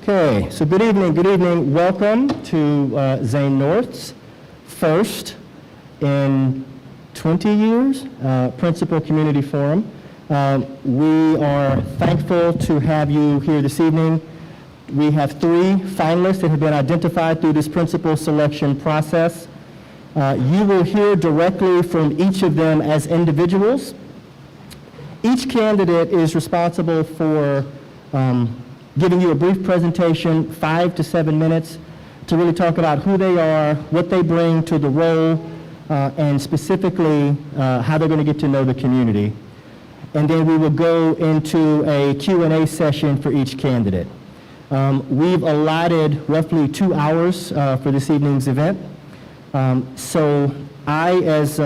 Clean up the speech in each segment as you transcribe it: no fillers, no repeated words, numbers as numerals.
Okay, so good evening. Welcome to Zayn North's first in 20 years Principal Community Forum. We are thankful to have you here this evening. We have 3 finalists that have been identified through this principal selection process. You will hear directly from each of them as individuals. Each candidate is responsible for giving you a brief presentation, 5 to 7 minutes, to really talk about who they are, what they bring to the role, and specifically how they're going to get to know the community. And then we will go into a Q&A session for each candidate. We've allotted roughly 2 hours for this evening's event. So I, as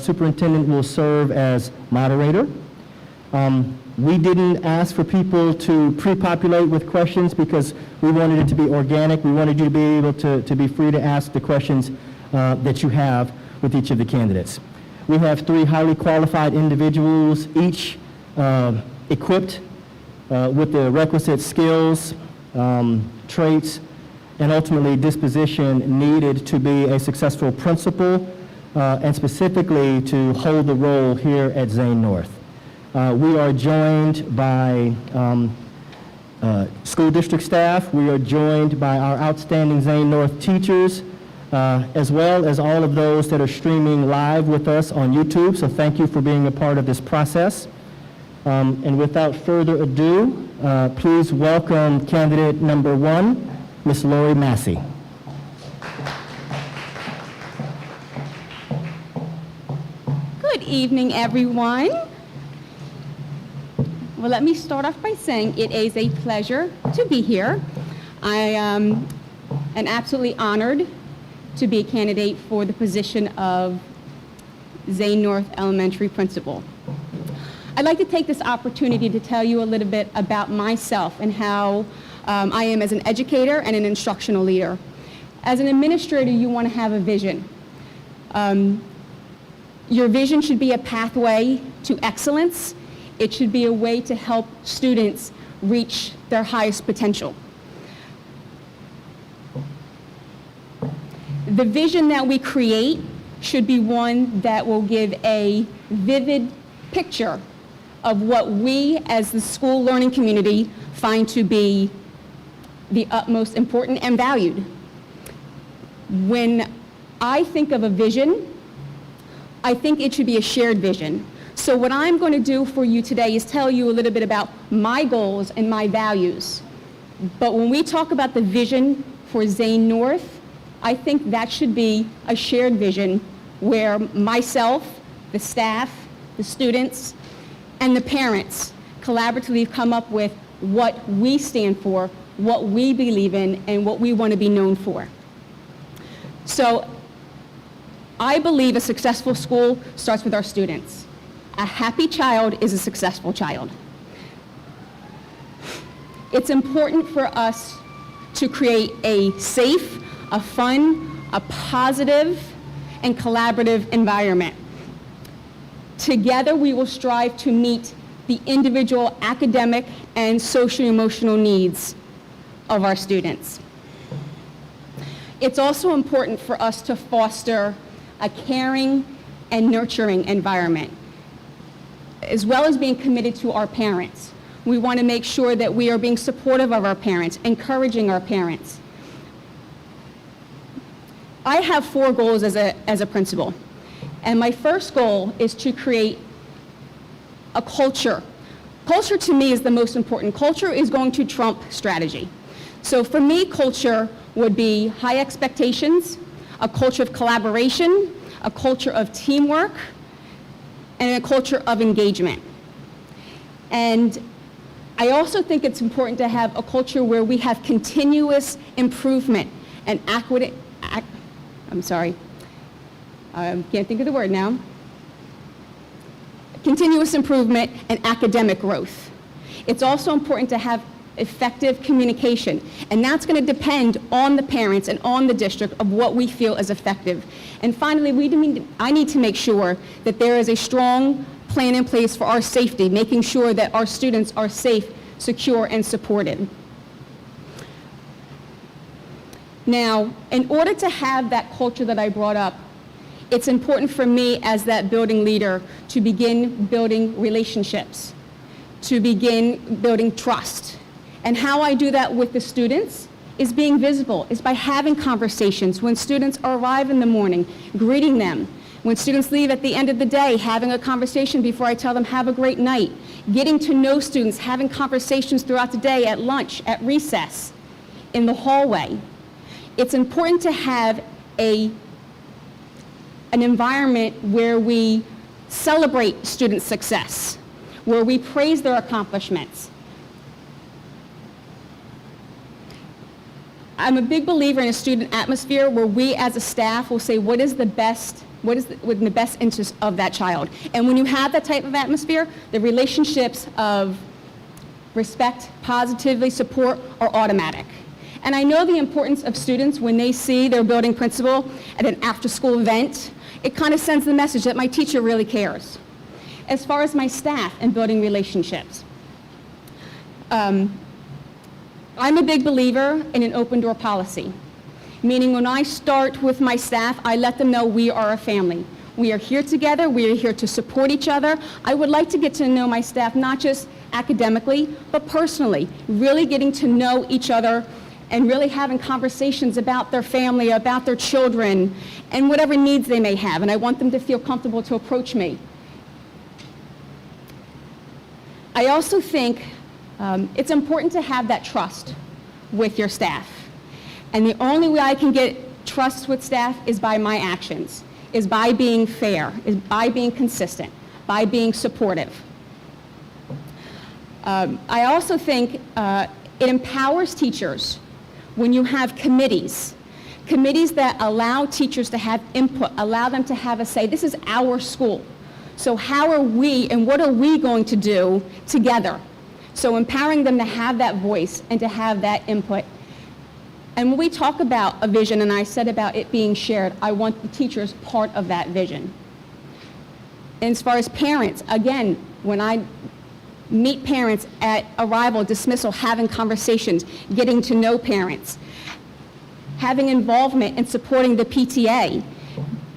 superintendent, will serve as moderator. We didn't ask for people to pre-populate with questions because we wanted it to be organic. We wanted you to be able to be free to ask the questions that you have with each of the candidates. We have 3 highly qualified individuals, each equipped with the requisite skills, traits, and ultimately disposition needed to be a successful principal and specifically to hold the role here at Zayn North. We are joined by school district staff. We are joined by our outstanding Zayn North teachers, as well as all of those that are streaming live with us on YouTube. So thank you for being a part of this process. And without further ado, please welcome candidate number 1, Ms. Lori Massey. Good evening, everyone. Well, let me start off by saying it is a pleasure to be here. I am absolutely honored to be a candidate for the position of Zayn North Elementary Principal. I'd like to take this opportunity to tell you a little bit about myself and how I am as an educator and an instructional leader. As an administrator, you want to have a vision. Your vision should be a pathway to excellence. It should be a way to help students reach their highest potential. The vision that we create should be one that will give a vivid picture of what we as the school learning community find to be the utmost important and valued. When I think of a vision, I think it should be a shared vision. So what I'm going to do for you today is tell you a little bit about my goals and my values. But when we talk about the vision for Zayn North, I think that should be a shared vision where myself, the staff, the students, and the parents collaboratively come up with what we stand for, what we believe in, and what we want to be known for. So I believe a successful school starts with our students. A happy child is a successful child. It's important for us to create a safe, a fun, a positive, and collaborative environment. Together, we will strive to meet the individual academic and socio-emotional needs of our students. It's also important for us to foster a caring and nurturing environment, as well as being committed to our parents. We want to make sure that we are being supportive of our parents, encouraging our parents. I have 4 goals as a principal. And my first goal is to create a culture. Culture to me is the most important. Culture is going to trump strategy. So for me, culture would be high expectations, a culture of collaboration, a culture of teamwork, and a culture of engagement. And I also think it's important to have a culture where we have continuous improvement and can't think of the word now. Continuous improvement and academic growth. It's also important to have effective communication, and that's going to depend on the parents and on the district of what we feel is effective. And finally, I need to make sure that there is a strong plan in place for our safety, making sure that our students are safe, secure, and supported. Now, in order to have that culture that I brought up, it's important for me as that building leader to begin building relationships, to begin building trust. And how I do that with the students is being visible, is by having conversations. When students arrive in the morning, greeting them. When students leave at the end of the day, having a conversation before I tell them, have a great night. Getting to know students, having conversations throughout the day, at lunch, at recess, in the hallway. It's important to have an environment where we celebrate student success, where we praise their accomplishments. I'm a big believer in a student atmosphere where we as a staff will say what is in the best interest of that child. And when you have that type of atmosphere, the relationships of respect, positively support are automatic. And I know the importance of students when they see their building principal at an after-school event. It kind of sends the message that my teacher really cares. As far as my staff and building relationships, I'm a big believer in an open door policy, meaning when I start with my staff, I let them know we are a family. We are here together, we are here to support each other. I would like to get to know my staff not just academically, but personally, really getting to know each other and really having conversations about their family, about their children, and whatever needs they may have, and I want them to feel comfortable to approach me. I also think it's important to have that trust with your staff. And the only way I can get trust with staff is by my actions, is by being fair, is by being consistent, by being supportive. I also think it empowers teachers when you have committees that allow teachers to have input, allow them to have a say. This is our school. So how are we and what are we going to do together? So empowering them to have that voice and to have that input. And when we talk about a vision, and I said about it being shared, I want the teachers part of that vision. And as far as parents, again, when I meet parents at arrival, dismissal, having conversations, getting to know parents, having involvement in supporting the PTA,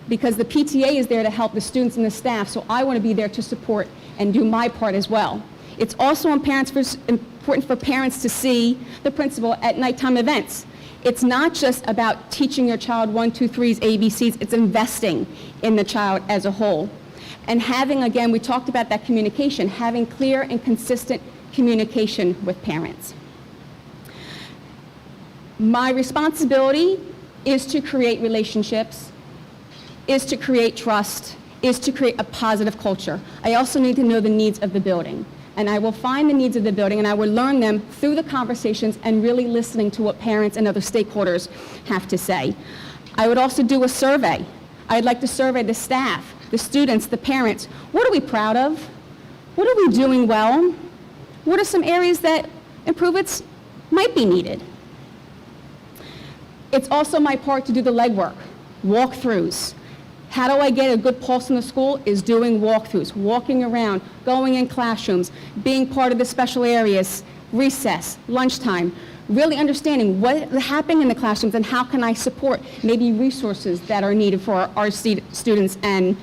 because the PTA is there to help the students and the staff, so I want to be there to support and do my part as well. It's also important for parents to see the principal at nighttime events. It's not just about teaching your child 1, 2, 3's ABCs, it's investing in the child as a whole. And having, again, we talked about that communication, having clear and consistent communication with parents. My responsibility is to create relationships, is to create trust, is to create a positive culture. I also need to know the needs of the building. And I will find the needs of the building and I will learn them through the conversations and really listening to what parents and other stakeholders have to say. I would also do a survey. I'd like to survey the staff, the students, the parents. What are we proud of? What are we doing well? What are some areas that improvements might be needed? It's also my part to do the legwork, walkthroughs. How do I get a good pulse in the school? Is doing walkthroughs, walking around, going in classrooms, being part of the special areas, recess, lunchtime, really understanding what is happening in the classrooms and how can I support maybe resources that are needed for our students and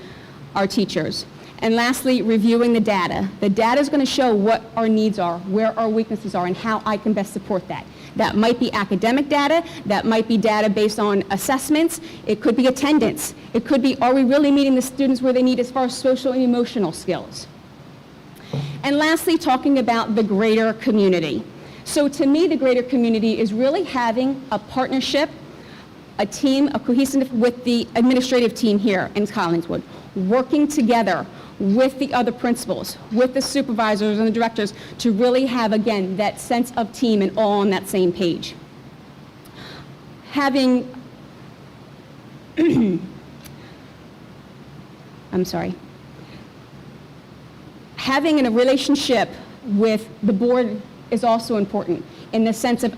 our teachers. And lastly, reviewing the data. The data is going to show what our needs are, where our weaknesses are, and how I can best support that. That might be academic data, that might be data based on assessments, it could be attendance, it could be are we really meeting the students where they need as far as social and emotional skills. And lastly, talking about the greater community. So to me, the greater community is really having a partnership, a team, a cohesive with the administrative team here in Collingswood, working together with the other principals, with the supervisors and the directors to really have, again, that sense of team and all on that same page. Having, having a relationship with the board is also important in the sense of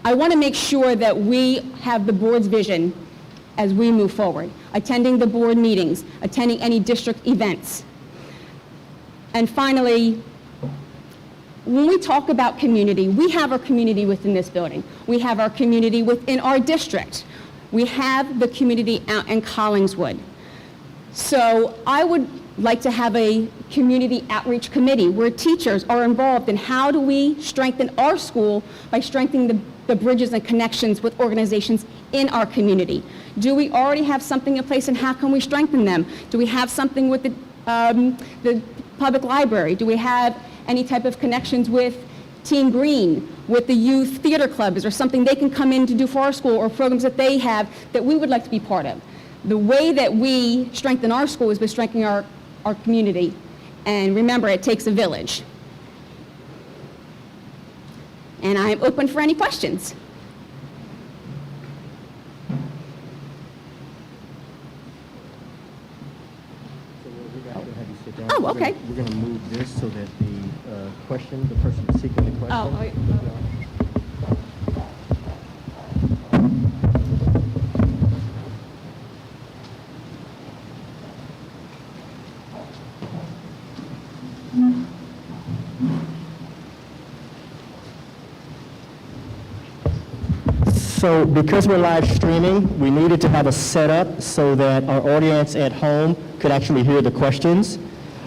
I want to make sure that we have the board's vision as we move forward, attending the board meetings, attending any district events. And finally, when we talk about community, we have our community within this building. We have our community within our district. We have the community out in Collingswood. So I would like to have a community outreach committee where teachers are involved in how do we strengthen our school by strengthening the bridges and connections with organizations in our community. Do we already have something in place, and how can we strengthen them? Do we have something with the public library? Do we have any type of connections with Team Green, with the youth theater club? Is there something they can come in to do for our school, or programs that they have that we would like to be part of? The way that we strengthen our school is by strengthening our community. And remember, it takes a village. And I'm open for any questions. Oh, okay. We're going to move this so that the the person seeking the question. Oh, wait. So because we're live streaming, we needed to have a setup so that our audience at home could actually hear the questions.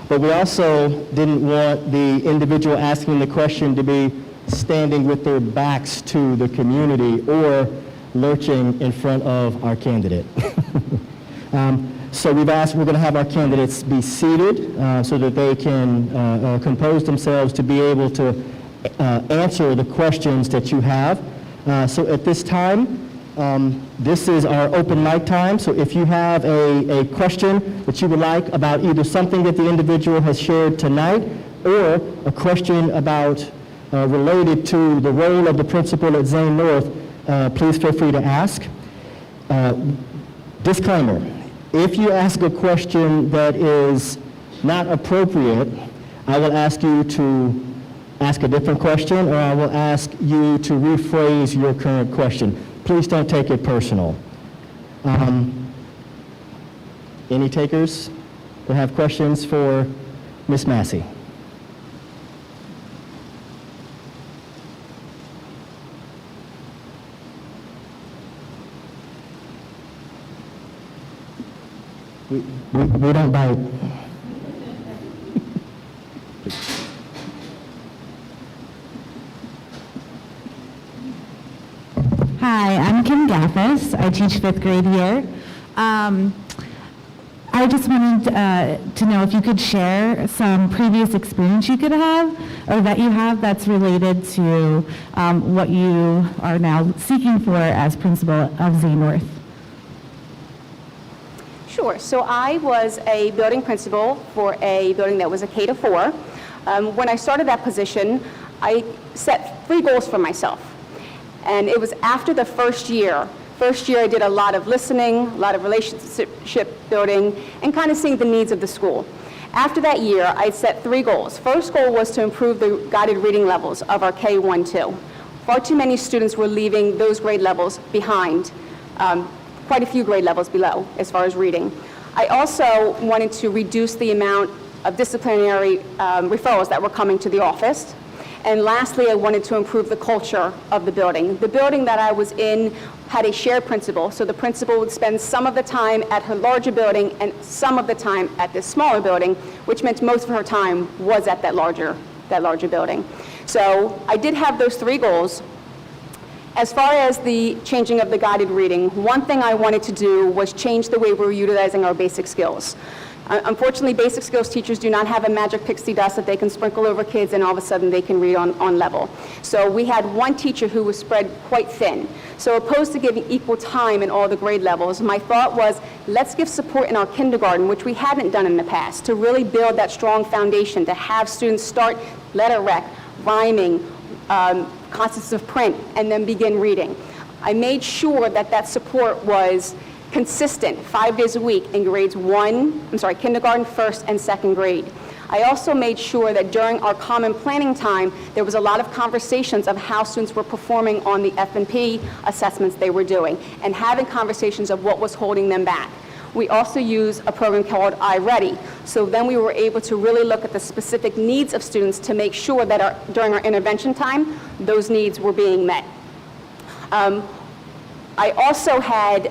But we also didn't want the individual asking the question to be standing with their backs to the community or lurching in front of our candidate. So we're going to have our candidates be seated so that they can compose themselves to be able to answer the questions that you have. So at this time, this is our open mic time, so if you have a question that you would like about either something that the individual has shared tonight or a question about related to the role of the principal at Zayn North, please feel free to ask. Disclaimer, if you ask a question that is not appropriate, I will ask you to ask a different question, or I will ask you to rephrase your current question. Please don't take it personal. Any takers that have questions for Ms. Massey? We don't bite. Hi, I'm Kim Gaffis. I teach 5th grade here. I just wanted to know if you could share some previous experience you could have or that you have that's related to what you are now seeking for as principal of Zayn North. Sure. So I was a building principal for a building that was a K-4. When I started that position, I set 3 goals for myself. And it was after the first year. First year I did a lot of listening, a lot of relationship building, and kind of seeing the needs of the school. After that year, I set 3 goals. First goal was to improve the guided reading levels of our K-1-2. Far too many students were leaving those grade levels behind, quite a few grade levels below as far as reading. I also wanted to reduce the amount of disciplinary referrals that were coming to the office. And lastly, I wanted to improve the culture of the building. The building that I was in had a shared principal, so the principal would spend some of the time at her larger building and some of the time at this smaller building, which meant most of her time was at that larger building. So I did have those 3 goals. As far as the changing of the guided reading, one thing I wanted to do was change the way we were utilizing our basic skills. Unfortunately, basic skills teachers do not have a magic pixie dust that they can sprinkle over kids and all of a sudden they can read on level. So we had one teacher who was spread quite thin. So opposed to giving equal time in all the grade levels, my thought was, let's give support in our kindergarten, which we hadn't done in the past, to really build that strong foundation, to have students start letter rec, rhyming, concepts of print, and then begin reading. I made sure that that support was consistent 5 days a week in kindergarten, 1st, and 2nd grade. I also made sure that during our common planning time, there was a lot of conversations of how students were performing on the F&P assessments they were doing, and having conversations of what was holding them back. We also use a program called iReady. So then we were able to really look at the specific needs of students to make sure that during our intervention time, those needs were being met. I also had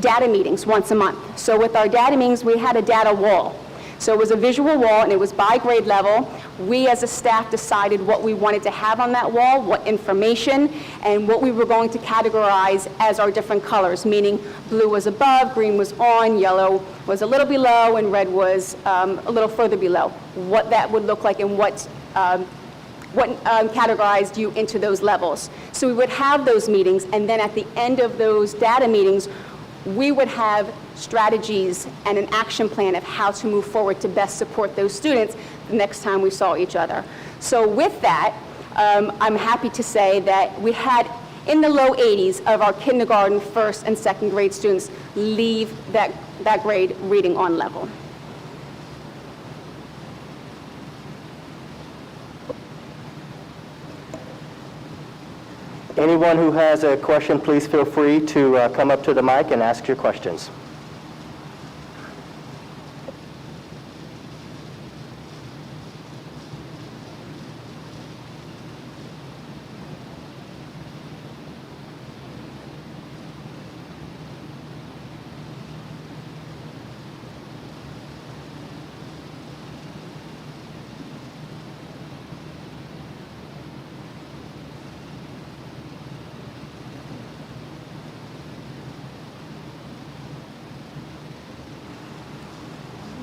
data meetings once a month. So with our data meetings, we had a data wall. So it was a visual wall, and it was by grade level. We as a staff decided what we wanted to have on that wall, what information, and what we were going to categorize as our different colors, meaning blue was above, green was on, yellow was a little below, and red was a little further below. What that would look like and what categorized you into those levels. So we would have those meetings, and then at the end of those data meetings, we would have strategies and an action plan of how to move forward to best support those students the next time we saw each other. So with that, I'm happy to say that we had in the low 80s of our kindergarten, first and second grade students leave that grade reading on level. Anyone who has a question, please feel free to come up to the mic and ask your questions.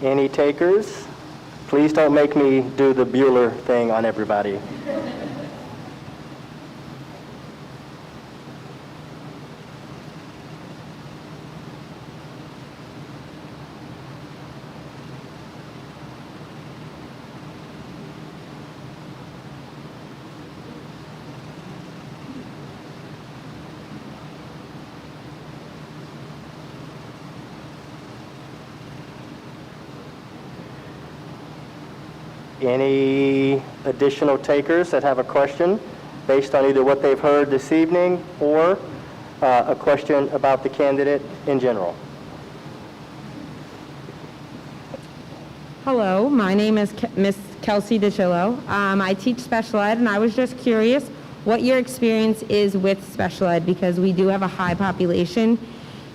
Any takers? Please don't make me do the Bueller thing on everybody. Any additional takers that have a question based on either what they've heard this evening or a question about the candidate in general? Hello, my name is Miss Kelsey DiCillo. I teach special ed, and I was just curious what your experience is with special ed, because we do have a high population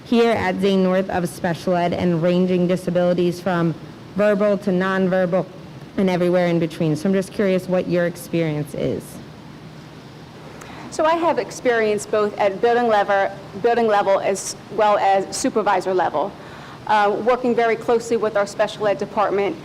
here at Zane North of special ed and ranging disabilities from verbal to nonverbal and everywhere in between. So I'm just curious what your experience is. So I have experience both at building level as well as supervisor level, working very closely with our special ed department.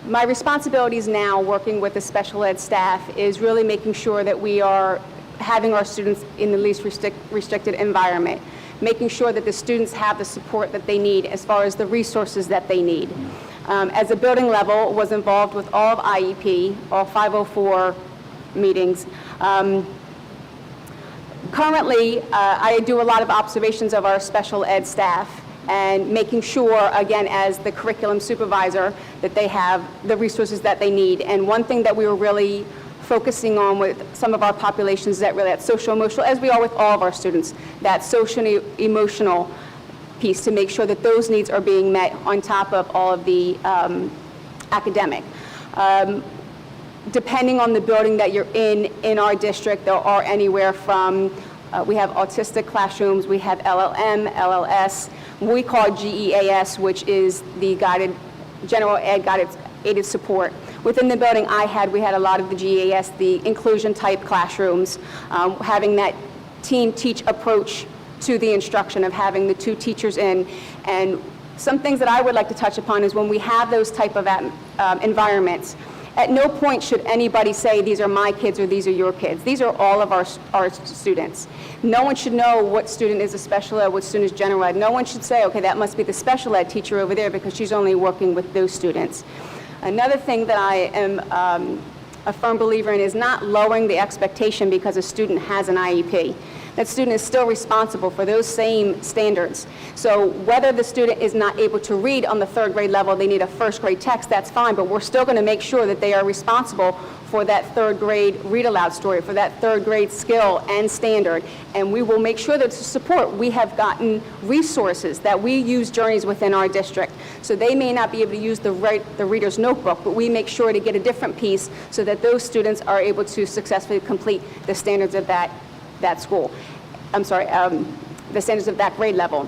My responsibilities now working with the special ed staff is really making sure that we are having our students in the least restricted environment, making sure that the students have the support that they need as far as the resources that they need. As a building level, was involved with all of IEP, all 504 meetings. Currently, I do a lot of observations of our special ed staff and making sure, again, as the curriculum supervisor, that they have the resources that they need. And one thing that we were really focusing on with some of our populations, that really that social emotional, as we are with all of our students, that social emotional piece to make sure that those needs are being met on top of all of the academic. Depending on the building that you're in our district, there are anywhere from, we have autistic classrooms, we have LLM, LLS, we call GEAS, which is the general ed guided aided support. Within the building we had a lot of the GEAS, the inclusion type classrooms, having that team teach approach to the instruction of having the two teachers in. And some things that I would like to touch upon is when we have those type of environments, at no point should anybody say these are my kids or these are your kids. These are all of our students. No one should know what student is a special ed, what student is general ed. No one should say, okay, that must be the special ed teacher over there because she's only working with those students. Another thing that I am a firm believer in is not lowering the expectation because a student has an IEP. That student is still responsible for those same standards. So whether the student is not able to read on the third grade level, they need a first grade text, that's fine, but we're still going to make sure that they are responsible for that third grade read aloud story, for that third grade skill and standard. And we will make sure that to support, we have gotten resources that we use journeys within our district. So they may not be able to use the reader's notebook, but we make sure to get a different piece so that those students are able to successfully complete the standards of that school. I'm sorry, the standards of that grade level.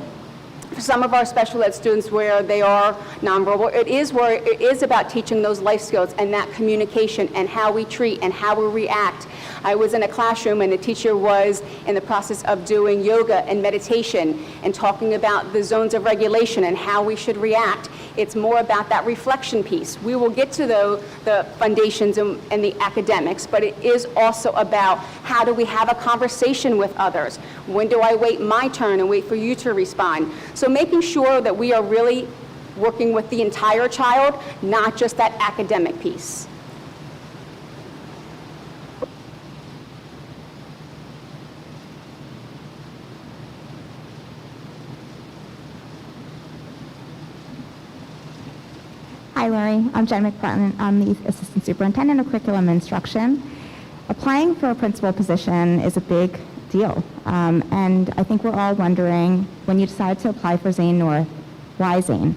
For some of our special ed students where they are nonverbal, it is about teaching those life skills and that communication and how we treat and how we react. I was in a classroom and the teacher was in the process of doing yoga and meditation and talking about the zones of regulation and how we should react. It's more about that reflection piece. We will get to the foundations and the academics, but it is also about how do we have a conversation with others? When do I wait my turn and wait for you to respond? So making sure that we are really working with the entire child, not just that academic piece. Hi, Lori. I'm Jen McPartland. I'm the Assistant Superintendent of Curriculum Instruction. Applying for a principal position is a big deal. And I think we're all wondering, when you decide to apply for Zane North, why Zane?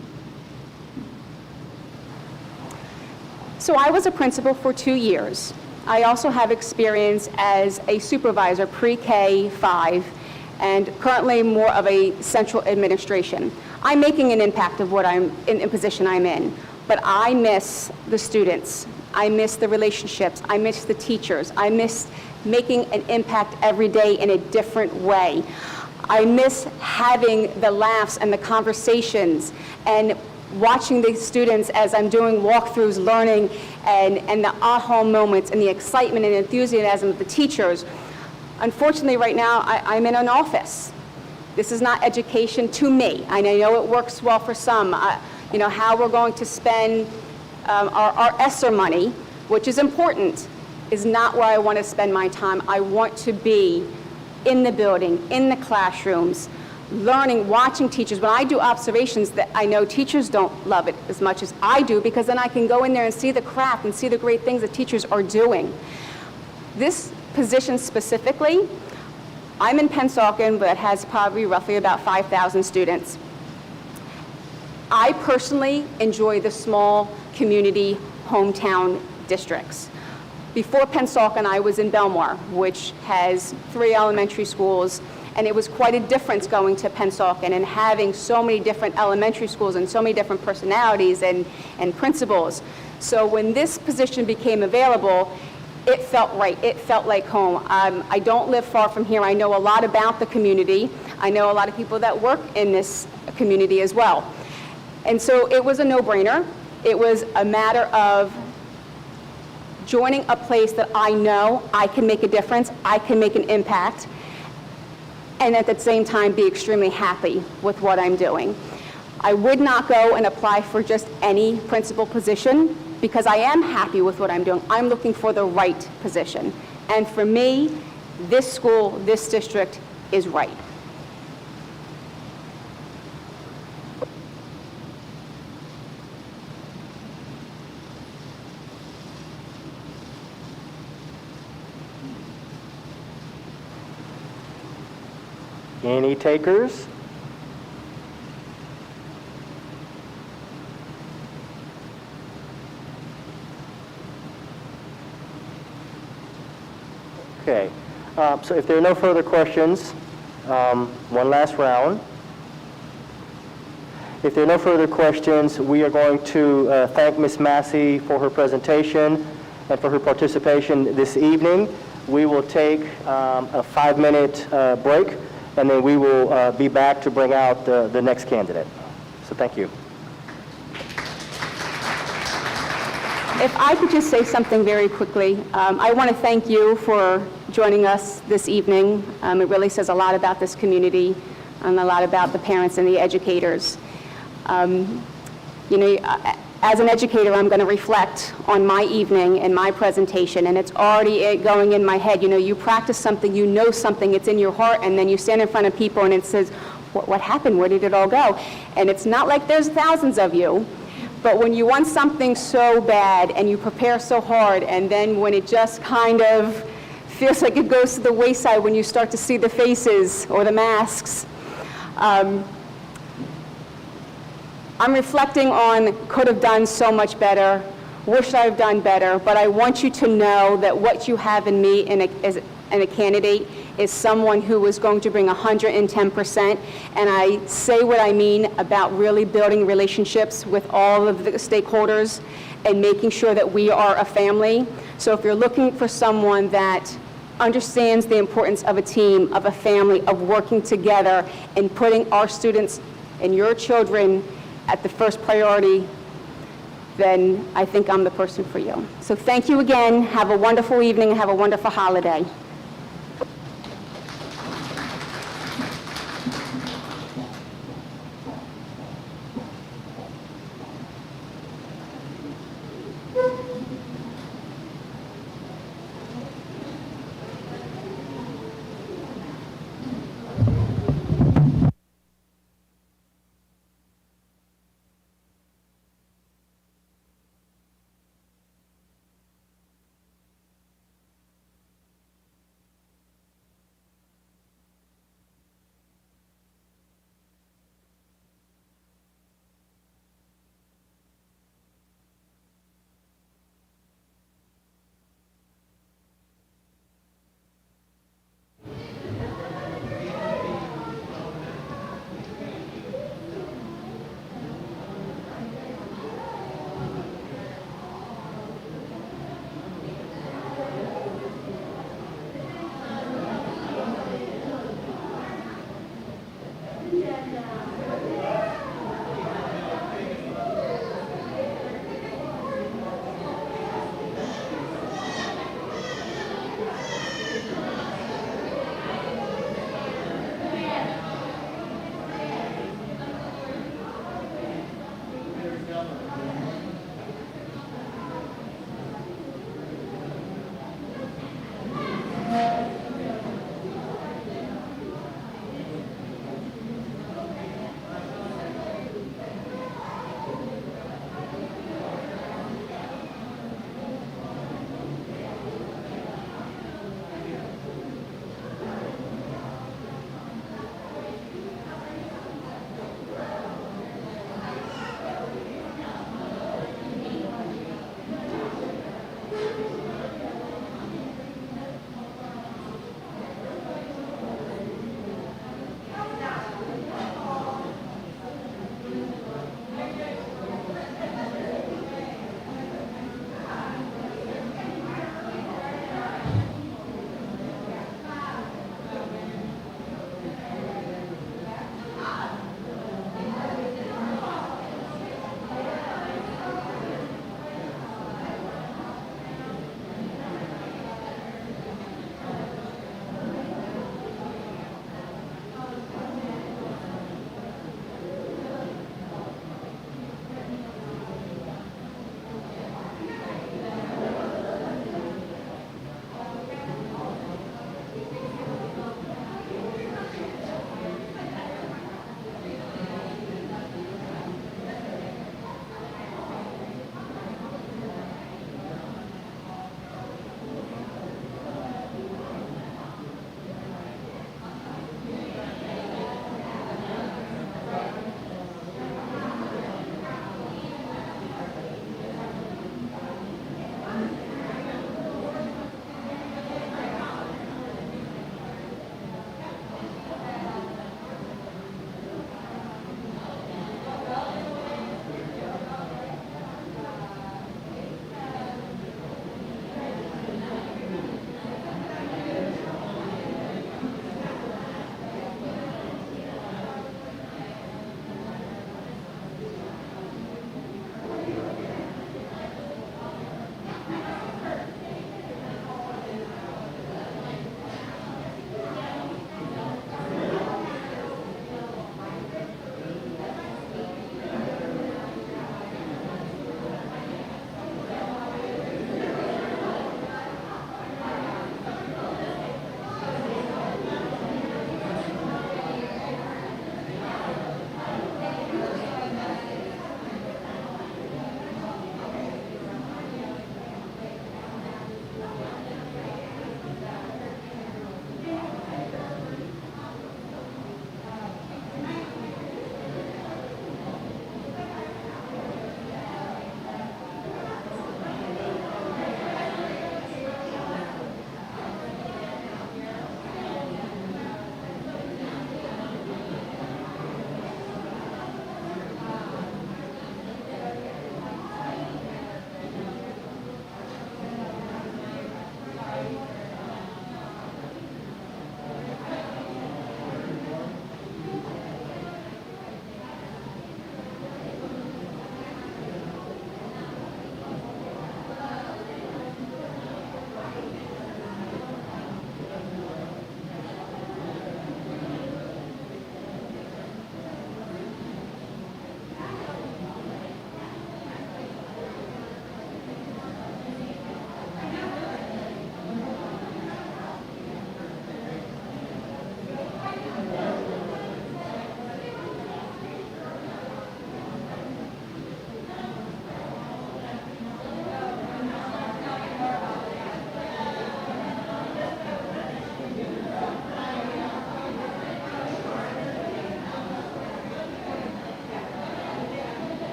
So I was a principal for 2 years. I also have experience as a supervisor, pre-K 5, and currently more of a central administration. I'm making an impact of what I'm in position I'm in, but I miss the students. I miss the relationships. I miss the teachers. I miss making an impact every day in a different way. I miss having the laughs and the conversations and watching the students as I'm doing walkthroughs, learning, and the aha moments and the excitement and enthusiasm of the teachers. Unfortunately, right now, I'm in an office. This is not education to me. I know it works well for some. How we're going to spend our ESSER money, which is important, is not where I want to spend my time. I want to be in the building, in the classrooms, learning, watching teachers. When I do observations, that I know teachers don't love it as much as I do, because then I can go in there and see the craft and see the great things that teachers are doing. This position specifically, I'm in Pennsauken, but it has probably roughly about 5,000 students. I personally enjoy the small community hometown districts. Before Pennsauken, I was in Belmar, which has 3 elementary schools, and it was quite a difference going to Pennsauken and having so many different elementary schools and so many different personalities and principals. So when this position became available, it felt right. It felt like home. I don't live far from here. I know a lot about the community. I know a lot of people that work in this community as well. And so it was a no-brainer. It was a matter of joining a place that I know I can make a difference, I can make an impact, and at the same time be extremely happy with what I'm doing. I would not go and apply for just any principal position because I am happy with what I'm doing. I'm looking for the right position. And for me, this school, this district is right. Any takers? Okay, so if there are no further questions, one last round. If there are no further questions, we are going to thank Ms. Massey for her presentation and for her participation this evening. We will take a 5-minute break, and then we will be back to bring out the next candidate. So thank you. If I could just say something very quickly, I want to thank you for joining us this evening. It really says a lot about this community and a lot about the parents and the educators. As an educator, I'm going to reflect on my evening and my presentation, and it's already going in my head. You practice something, you know something, it's in your heart, and then you stand in front of people and it says, what happened? Where did it all go? And it's not like there's thousands of you, but when you want something so bad and you prepare so hard, and then when it just kind of feels like it goes to the wayside when you start to see the faces or the masks, I'm reflecting on could have done so much better, wish I've done better, but I want you to know that what you have in me in a candidate is someone who is going to bring 110%, and I say what I mean about really building relationships with all of the stakeholders and making sure that we are a family. So if you're looking for someone that understands the importance of a team, of a family, of working together and putting our students and your children at the first priority, then I think I'm the person for you. So thank you again. Have a wonderful evening and have a wonderful holiday.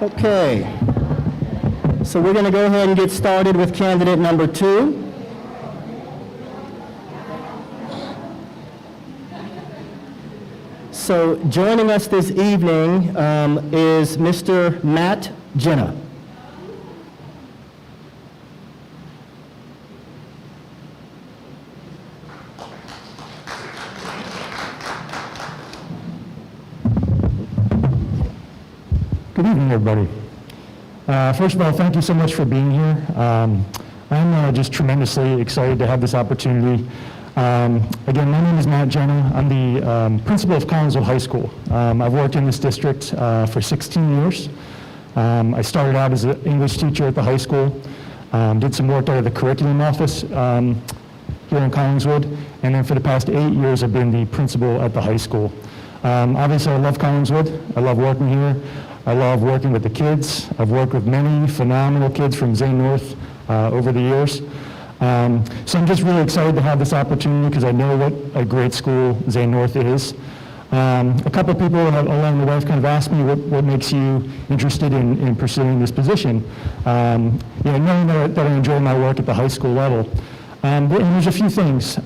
Okay. So we're going to go ahead and get started with candidate number 2. So joining us this evening is Mr. Matt Jenna. Good evening, everybody. First of all, thank you so much for being here. I'm just tremendously excited to have this opportunity. Again, my name is Matt Jenna. I'm the principal of Collingswood High School. I've worked in this district for 16 years. I started out as an English teacher at the high school, did some work out of the curriculum office here in Collingswood, and then for the past 8 years I've been the principal at the high school. Obviously, I love Collingswood. I love working here. I love working with the kids. I've worked with many phenomenal kids from Zayn North over the years. So I'm just really excited to have this opportunity because I know what a great school Zayn North is. A couple of people along the way have kind of asked me what makes you interested in pursuing this position. Knowing that I enjoy my work at the high school level. And there's a few things.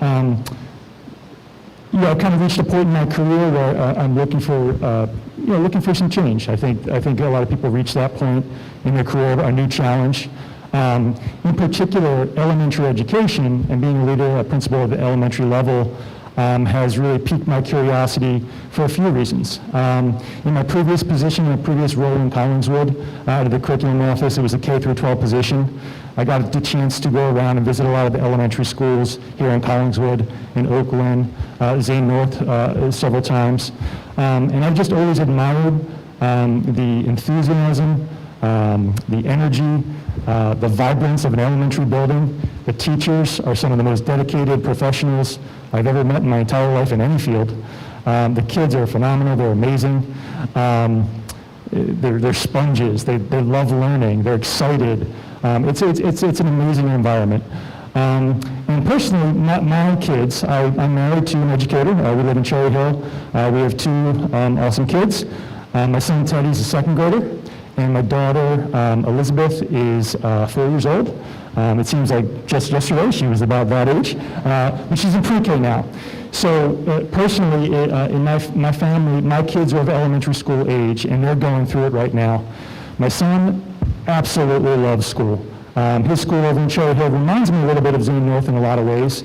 I've kind of reached a point in my career where I'm looking for some change. I think a lot of people reach that point in their career, a new challenge. In particular, elementary education and being a leader, a principal at the elementary level has really piqued my curiosity for a few reasons. In my previous position, in my previous role in Collingswood, out of the curriculum office, it was a K through 12 position. I got the chance to go around and visit a lot of the elementary schools here in Collingswood, in Oakland, Zayn North several times. And I've just always admired the enthusiasm, the energy, the vibrance of an elementary building. The teachers are some of the most dedicated professionals I've ever met in my entire life in any field. The kids are phenomenal, they're amazing. They're sponges, they love learning, they're excited. It's an amazing environment. And personally, my kids, I'm married to an educator. We live in Cherry Hill. We have 2 awesome kids. My son Teddy's a second grader, and my daughter Elizabeth is 4 years old. It seems like just yesterday she was about that age, but she's in pre-K now. So personally, in my family, my kids are of elementary school age, and they're going through it right now. My son absolutely loves school. His school over in Cherry Hill reminds me a little bit of Zayn North in a lot of ways.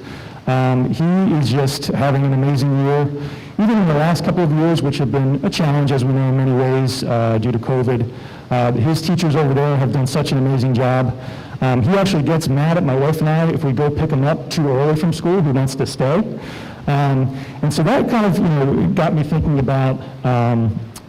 He is just having an amazing year. Even in the last couple of years, which have been a challenge, as we know, in many ways due to COVID, his teachers over there have done such an amazing job. He actually gets mad at my wife and I if we go pick him up too early from school. He wants to stay. And so that kind of got me thinking about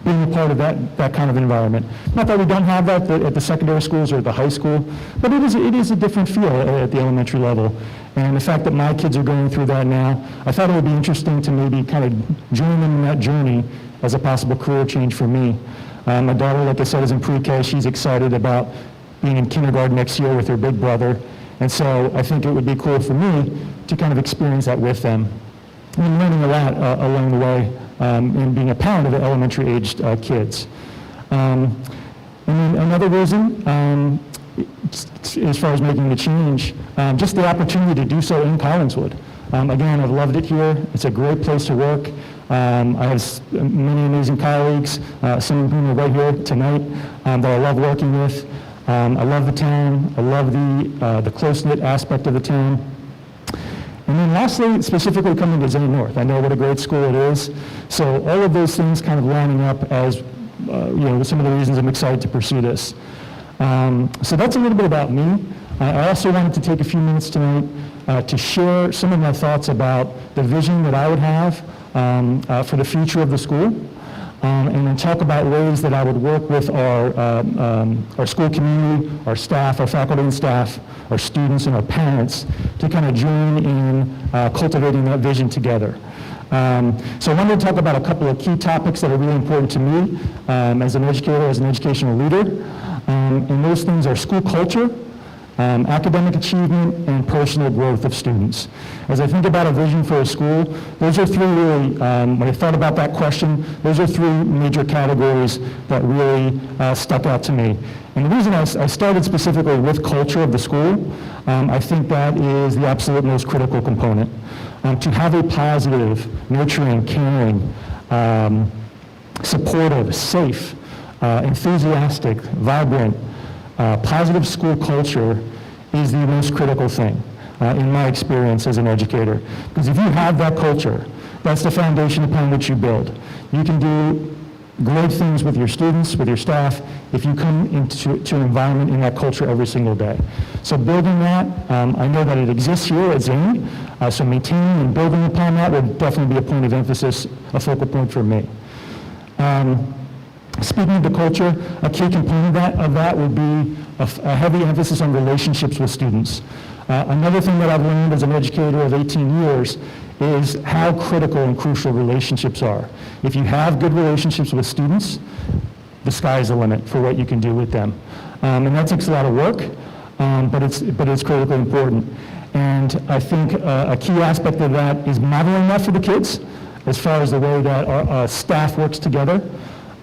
being a part of that kind of environment. Not that we don't have that at the secondary schools or at the high school, but it is a different feel at the elementary level. And the fact that my kids are going through that now, I thought it would be interesting to maybe kind of join them in that journey as a possible career change for me. My daughter, like I said, is in pre-K. She's excited about being in kindergarten next year with her big brother. And so I think it would be cool for me to kind of experience that with them. And learning a lot along the way in being a parent of the elementary-aged kids. And then another reason, as far as making the change, just the opportunity to do so in Collingswood. Again, I've loved it here. It's a great place to work. I have many amazing colleagues, some of whom are right here tonight, that I love working with. I love the town. I love the close-knit aspect of the town. And then lastly, specifically coming to Zayn North. I know what a great school it is. So all of those things kind of lining up as some of the reasons I'm excited to pursue this. So that's a little bit about me. I also wanted to take a few minutes tonight to share some of my thoughts about the vision that I would have for the future of the school. And then talk about ways that I would work with our school community, our staff, our faculty and staff, our students and our parents to kind of join in cultivating that vision together. So I wanted to talk about a couple of key topics that are really important to me as an educator, as an educational leader. And those things are school culture, academic achievement, and personal growth of students. As I think about a vision for a school, those are three really, when I thought about that question, those are three major categories that really stuck out to me. And the reason I started specifically with culture of the school, I think that is the absolute most critical component. To have a positive, nurturing, caring, supportive, safe, enthusiastic, vibrant, positive school culture is the most critical thing in my experience as an educator. Because if you have that culture, that's the foundation upon which you build. You can do great things with your students, with your staff, if you come into an environment in that culture every single day. So building that, I know that it exists here at Zayn, so maintaining and building upon that would definitely be a point of emphasis, a focal point for me. Speaking of the culture, a key component of that would be a heavy emphasis on relationships with students. Another thing that I've learned as an educator of 18 years is how critical and crucial relationships are. If you have good relationships with students, the sky's the limit for what you can do with them. And that takes a lot of work, but it's critically important. And I think a key aspect of that is modeling that for the kids, as far as the way that our staff works together.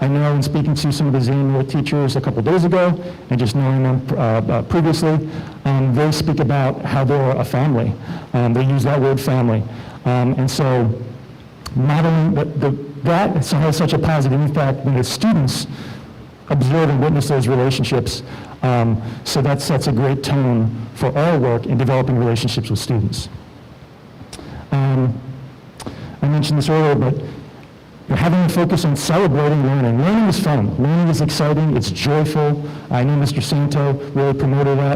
I know in speaking to some of the Zayn teachers a couple days ago, and just knowing them previously, they speak about how they're a family. They use that word family. And so modeling that has such a positive impact when the students observe and witness those relationships. So that sets a great tone for our work in developing relationships with students. I mentioned this earlier, but having a focus on celebrating learning. Learning is fun. Learning is exciting. It's joyful. I know Mr. Santo really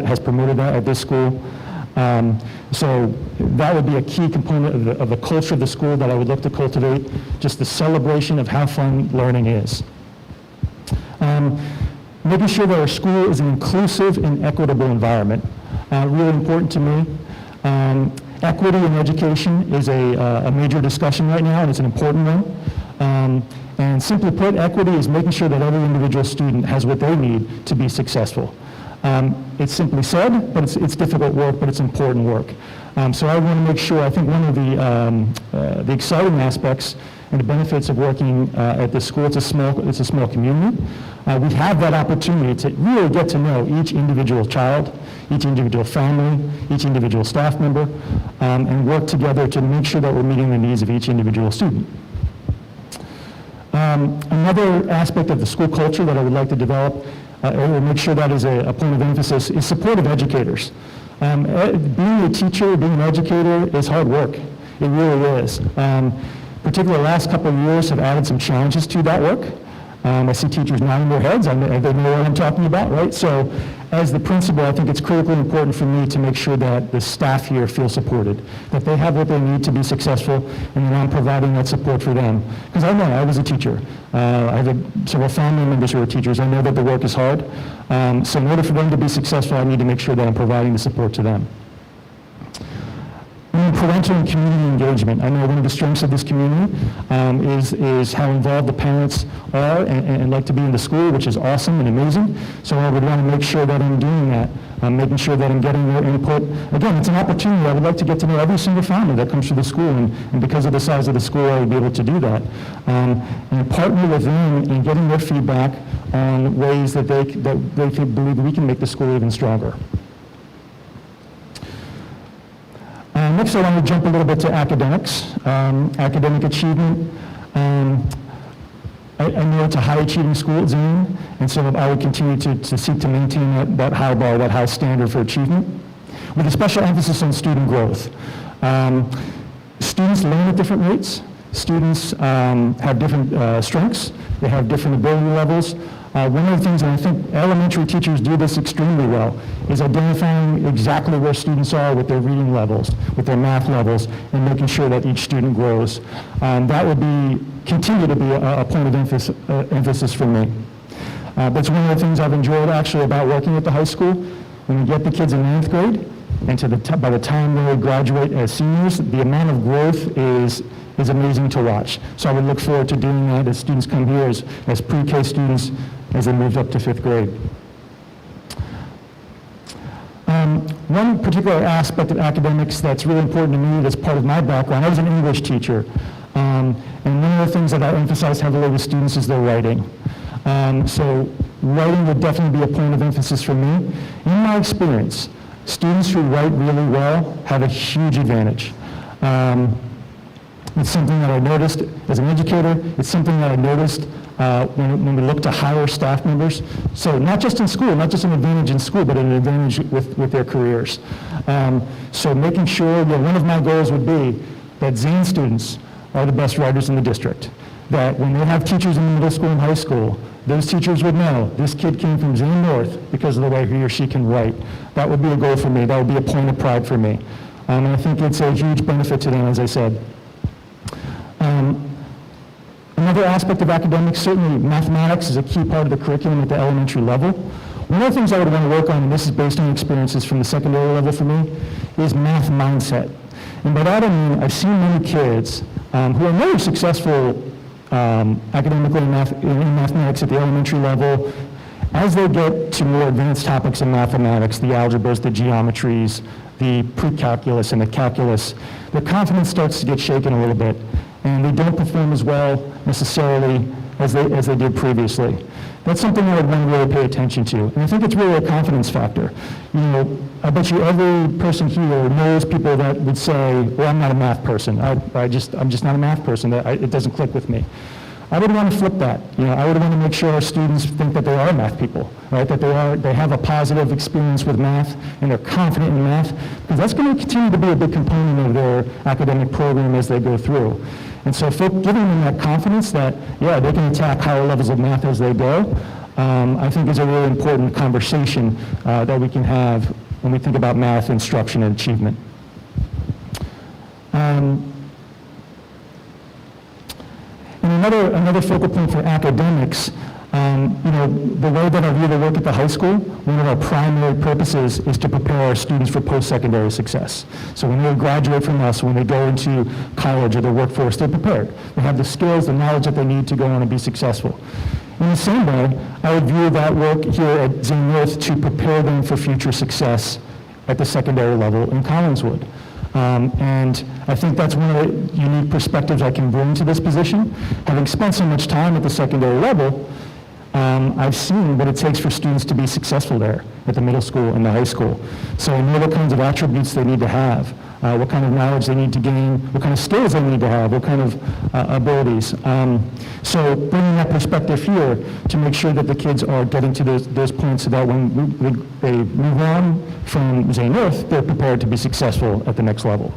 has promoted that at this school. So that would be a key component of the culture of the school that I would look to cultivate, just the celebration of how fun learning is. Making sure that our school is an inclusive and equitable environment. Really important to me. Equity in education is a major discussion right now, and it's an important one. And simply put, equity is making sure that every individual student has what they need to be successful. It's simply said, but it's difficult work, but it's important work. So I want to make sure, I think one of the exciting aspects and the benefits of working at this school, it's a small community. We have that opportunity to really get to know each individual child, each individual family, each individual staff member, and work together to make sure that we're meeting the needs of each individual student. Another aspect of the school culture that I would like to develop, or make sure that is a point of emphasis, is support of educators. Being a teacher, being an educator is hard work. It really is. Particularly the last couple of years have added some challenges to that work. I see teachers nodding their heads. They know what I'm talking about, right? So as the principal, I think it's critically important for me to make sure that the staff here feel supported, that they have what they need to be successful, and that I'm providing that support for them. Because I know I was a teacher. I have several family members who are teachers. I know that the work is hard. So in order for them to be successful, I need to make sure that I'm providing the support to them. Parental and community engagement. I know one of the strengths of this community is how involved the parents are and like to be in the school, which is awesome and amazing. So I would want to make sure that I'm doing that, making sure that I'm getting their input. Again, it's an opportunity. I would like to get to know every single family that comes to the school, and because of the size of the school, I would be able to do that. And partner with them in getting their feedback on ways that they believe we can make the school even stronger. Next, I want to jump a little bit to academics, academic achievement. I know it's a high-achieving school at Zane, and so I would continue to seek to maintain that high bar, that high standard for achievement, with a special emphasis on student growth. Students learn at different rates. Students have different strengths. They have different ability levels. One of the things, and I think elementary teachers do this extremely well, is identifying exactly where students are with their reading levels, with their math levels, and making sure that each student grows. That would continue to be a point of emphasis for me. That's one of the things I've enjoyed actually about working at the high school. When we get the kids in 9th grade, and by the time they graduate as seniors, the amount of growth is amazing to watch. So I would look forward to doing that as students come here as pre-K students as they move up to 5th grade. one particular aspect of academics that's really important to me, that's part of my background, I was an English teacher. And one of the things that I emphasize heavily with students is their writing. So writing would definitely be a point of emphasis for me. In my experience, students who write really well have a huge advantage. It's something that I noticed as an educator. It's something that I noticed when we look to hire staff members. So not just in school, not just an advantage in school, but an advantage with their careers. So making sure that one of my goals would be that Zane students are the best writers in the district. That when they have teachers in the middle school and high school, those teachers would know this kid came from Zane North because of the way he or she can write. That would be a goal for me. That would be a point of pride for me. And I think it's a huge benefit to them, as I said. Another aspect of academics, certainly mathematics is a key part of the curriculum at the elementary level. One of the things I would want to work on, and this is based on experiences from the secondary level for me, is math mindset. And by that I mean I've seen many kids who are very successful academically in mathematics at the elementary level. As they get to more advanced topics in mathematics, the algebras, the geometries, the pre-calculus and the calculus, their confidence starts to get shaken a little bit, and they don't perform as well necessarily as they did previously. That's something I would want to really pay attention to. And I think it's really a confidence factor. You know, I bet you every person here knows people that would say, well, I'm not a math person. I'm just not a math person. It doesn't click with me. I would want to flip that. You know, I would want to make sure our students think that they are math people, right? That they have a positive experience with math and they're confident in math, because that's going to continue to be a big component of their academic program as they go through. And so giving them that confidence that, yeah, they can attack higher levels of math as they go, I think is a really important conversation that we can have when we think about math instruction and achievement. And another focal point for academics, you know, the way that I view the work at the high school, one of our primary purposes is to prepare our students for post-secondary success. So when they graduate from us, when they go into college or the workforce, they're prepared. They have the skills, the knowledge that they need to go on and be successful. In the same way, I would view that work here at Zane North to prepare them for future success at the secondary level in Collingswood. And I think that's one of the unique perspectives I can bring to this position. Having spent so much time at the secondary level, I've seen what it takes for students to be successful there at the middle school and the high school. So I know what kinds of attributes they need to have, what kind of knowledge they need to gain, what kind of skills they need to have, what kind of abilities. So bringing that perspective here to make sure that the kids are getting to those points so that when they move on from Zane North, they're prepared to be successful at the next level.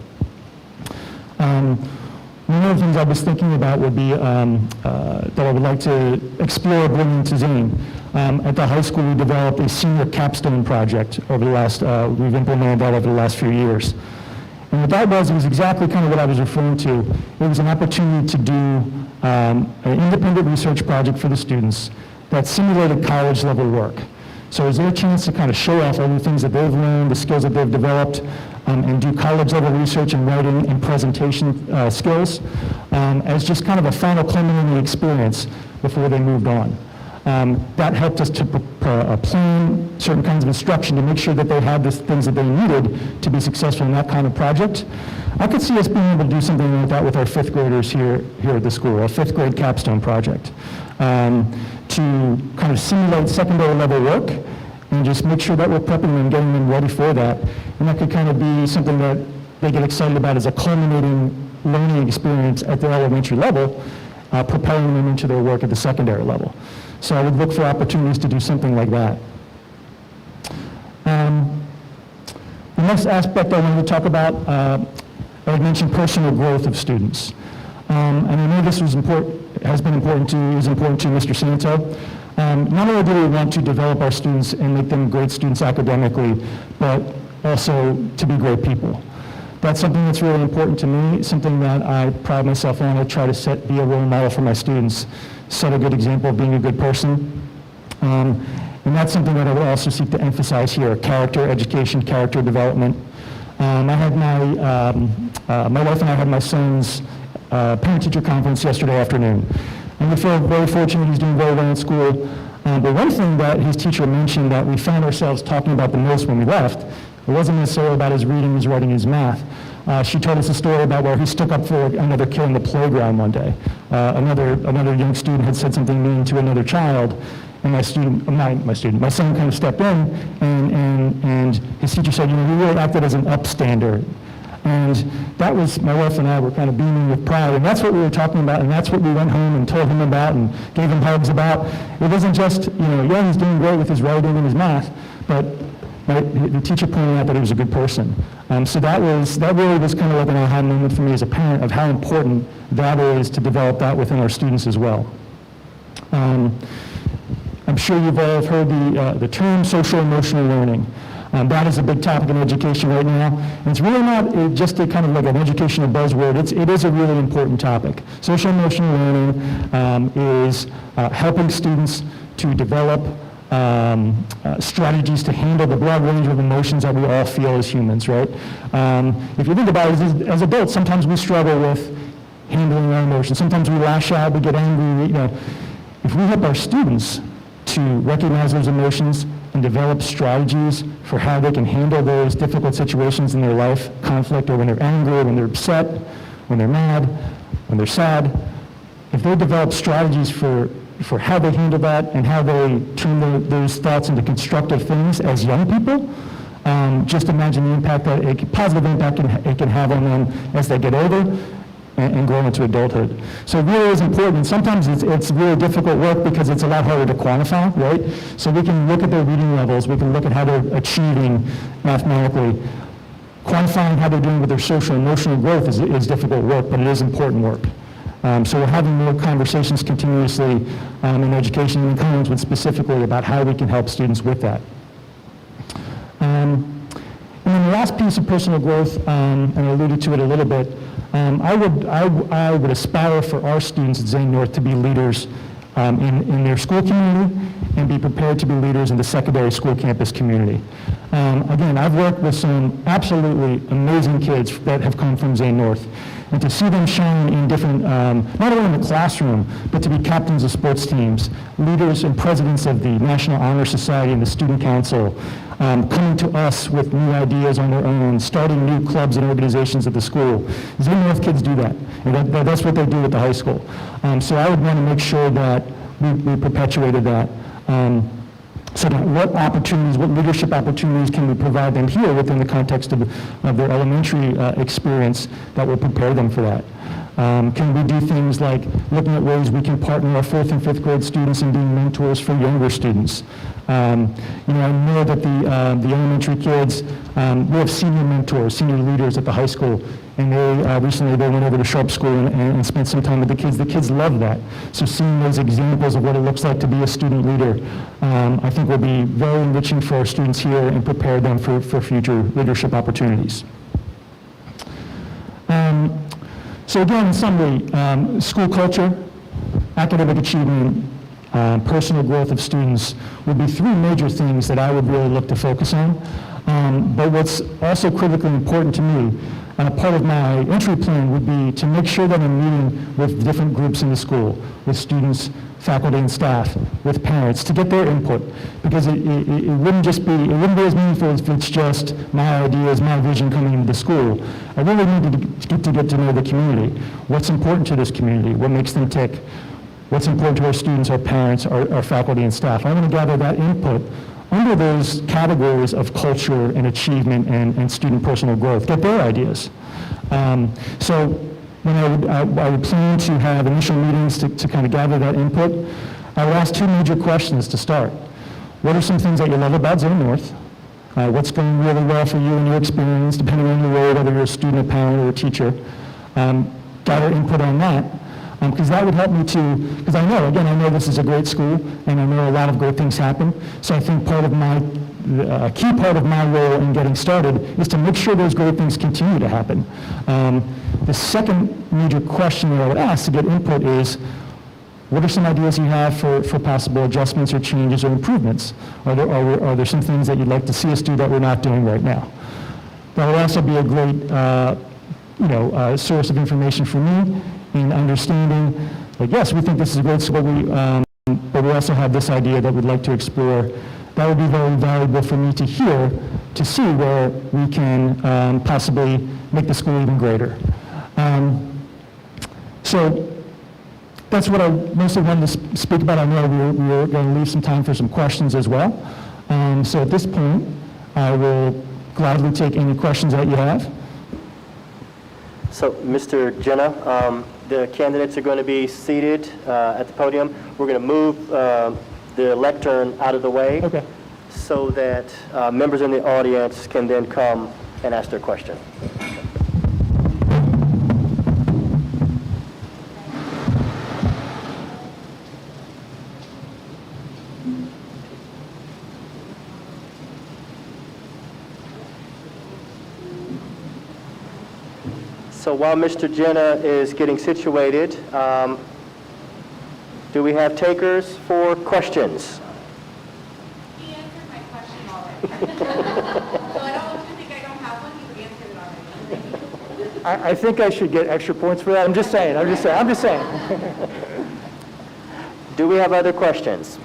One of the things I was thinking about would be that I would like to explore bringing to Zane. At the high school, we developed a senior capstone project over the last, we've implemented that over the last few years. And what that was, it was exactly kind of what I was referring to. It was an opportunity to do an independent research project for the students that simulated college level work. So it was their chance to kind of show off all the things that they've learned, the skills that they've developed, and do college level research and writing and presentation skills as just kind of a final culminating experience before they moved on. That helped us to plan certain kinds of instruction to make sure that they had the things that they needed to be successful in that kind of project. I could see us being able to do something like that with our fifth graders here at the school, a fifth grade capstone project, to kind of simulate secondary level work and just make sure that we're prepping them, getting them ready for that. And that could kind of be something that they get excited about as a culminating learning experience at the elementary level, propelling them into their work at the secondary level. So I would look for opportunities to do something like that. The next aspect I wanted to talk about, I had mentioned personal growth of students. And I know this was is important to Mr. Santo. Not only do we want to develop our students and make them great students academically, but also to be great people. That's something that's really important to me, something that I pride myself on. I try to be a role model for my students, set a good example of being a good person. And that's something that I would also seek to emphasize here, character education, character development. I had my wife and I had my son's parent-teacher conference yesterday afternoon. And we feel very fortunate he's doing very well in school. But one thing that his teacher mentioned that we found ourselves talking about the most when we left It wasn't necessarily about his reading, his writing, his math. She told us a story about where he stuck up for another kid on the playground one day. Another young student had said something mean to another child, and my son kind of stepped in, and his teacher said, you know, you really acted as an upstander. And that was, my wife and I were kind of beaming with pride, and that's what we were talking about, and that's what we went home and told him about and gave him hugs about. It wasn't just, you know, yeah, he's doing great with his writing and his math, but the teacher pointed out that he was a good person. So that really was kind of like an aha moment for me as a parent of how important that is to develop that within our students as well. I'm sure you've all heard the term social emotional learning. That is a big topic in education right now. And it's really not just a kind of like an educational buzzword. It is a really important topic. Social emotional learning is helping students to develop strategies to handle the broad range of emotions that we all feel as humans, right? If you think about it, as adults, sometimes we struggle with handling our emotions. Sometimes we lash out, we get angry, you know. If we help our students to recognize those emotions and develop strategies for how they can handle those difficult situations in their life, conflict, or when they're angry, when they're upset, when they're mad, when they're sad, if they develop strategies for how they handle that and how they turn those thoughts into constructive things as young people, just imagine the impact that a positive impact it can have on them as they get older and grow into adulthood. So it really is important. Sometimes it's really difficult work because it's a lot harder to quantify, right? So we can look at their reading levels, we can look at how they're achieving mathematically. Quantifying how they're doing with their social and emotional growth is difficult work, but it is important work. So we're having more conversations continuously in education and in Collingswood specifically about how we can help students with that. And then the last piece of personal growth, and I alluded to it a little bit, I would aspire for our students at Zayn North to be leaders in their school community and be prepared to be leaders in the secondary school campus community. Again, I've worked with some absolutely amazing kids that have come from Zayn North, and to see them shine in different, not only in the classroom, but to be captains of sports teams, leaders and presidents of the National Honor Society and the Student Council, coming to us with new ideas on their own, starting new clubs and organizations at the school. Zayn North kids do that, and that's what they do at the high school. So I would want to make sure that we perpetuated that. So what opportunities, what leadership opportunities can we provide them here within the context of their elementary experience that will prepare them for that? Can we do things like looking at ways we can partner our 4th and 5th grade students in being mentors for younger students? You know, I know that the elementary kids, we have senior mentors, senior leaders at the high school, and they recently went over to Sharp School and spent some time with the kids. The kids love that. So seeing those examples of what it looks like to be a student leader, I think will be very enriching for our students here and prepare them for future leadership opportunities. So again, in summary, school culture, academic achievement, personal growth of students would be 3 major things that I would really look to focus on. But what's also critically important to me, part of my entry plan would be to make sure that I'm meeting with different groups in the school, with students, faculty and staff, with parents, to get their input, because it wouldn't be as meaningful if it's just my ideas, my vision coming into the school. I really need to get to know the community. What's important to this community? What makes them tick? What's important to our students, our parents, our faculty and staff? I want to gather that input under those categories of culture and achievement and student personal growth, get their ideas. So when I would plan to have initial meetings to kind of gather that input, I would ask 2 major questions to start. What are some things that you love about Zayn North? What's going really well for you and your experience, depending on your role, whether you're a student, a parent, or a teacher? Gather input on that. Because that would help me because I know this is a great school, and I know a lot of great things happen. So I think a key part of my role in getting started is to make sure those great things continue to happen. The second major question that I would ask to get input is, what are some ideas you have for possible adjustments or changes or improvements? Are there some things that you'd like to see us do that we're not doing right now? That would also be a great source of information for me in understanding, like, yes, we think this is a great school, but we also have this idea that we'd like to explore. That would be very valuable for me to hear, to see where we can possibly make the school even greater. So that's what I mostly wanted to speak about. I know we were going to leave some time for some questions as well. So at this point, I will gladly take any questions that you have. So, Mr. Jenna, the candidates are going to be seated at the podium. We're going to move the lectern out of the way Okay. so that members in the audience can then come and ask their question. So while Mr. Jenna is getting situated, do we have takers for questions? He answered my question already. So I don't want you to think I don't have one, he answered it already. I think I should get extra points for that. I'm just saying. Do we have other questions?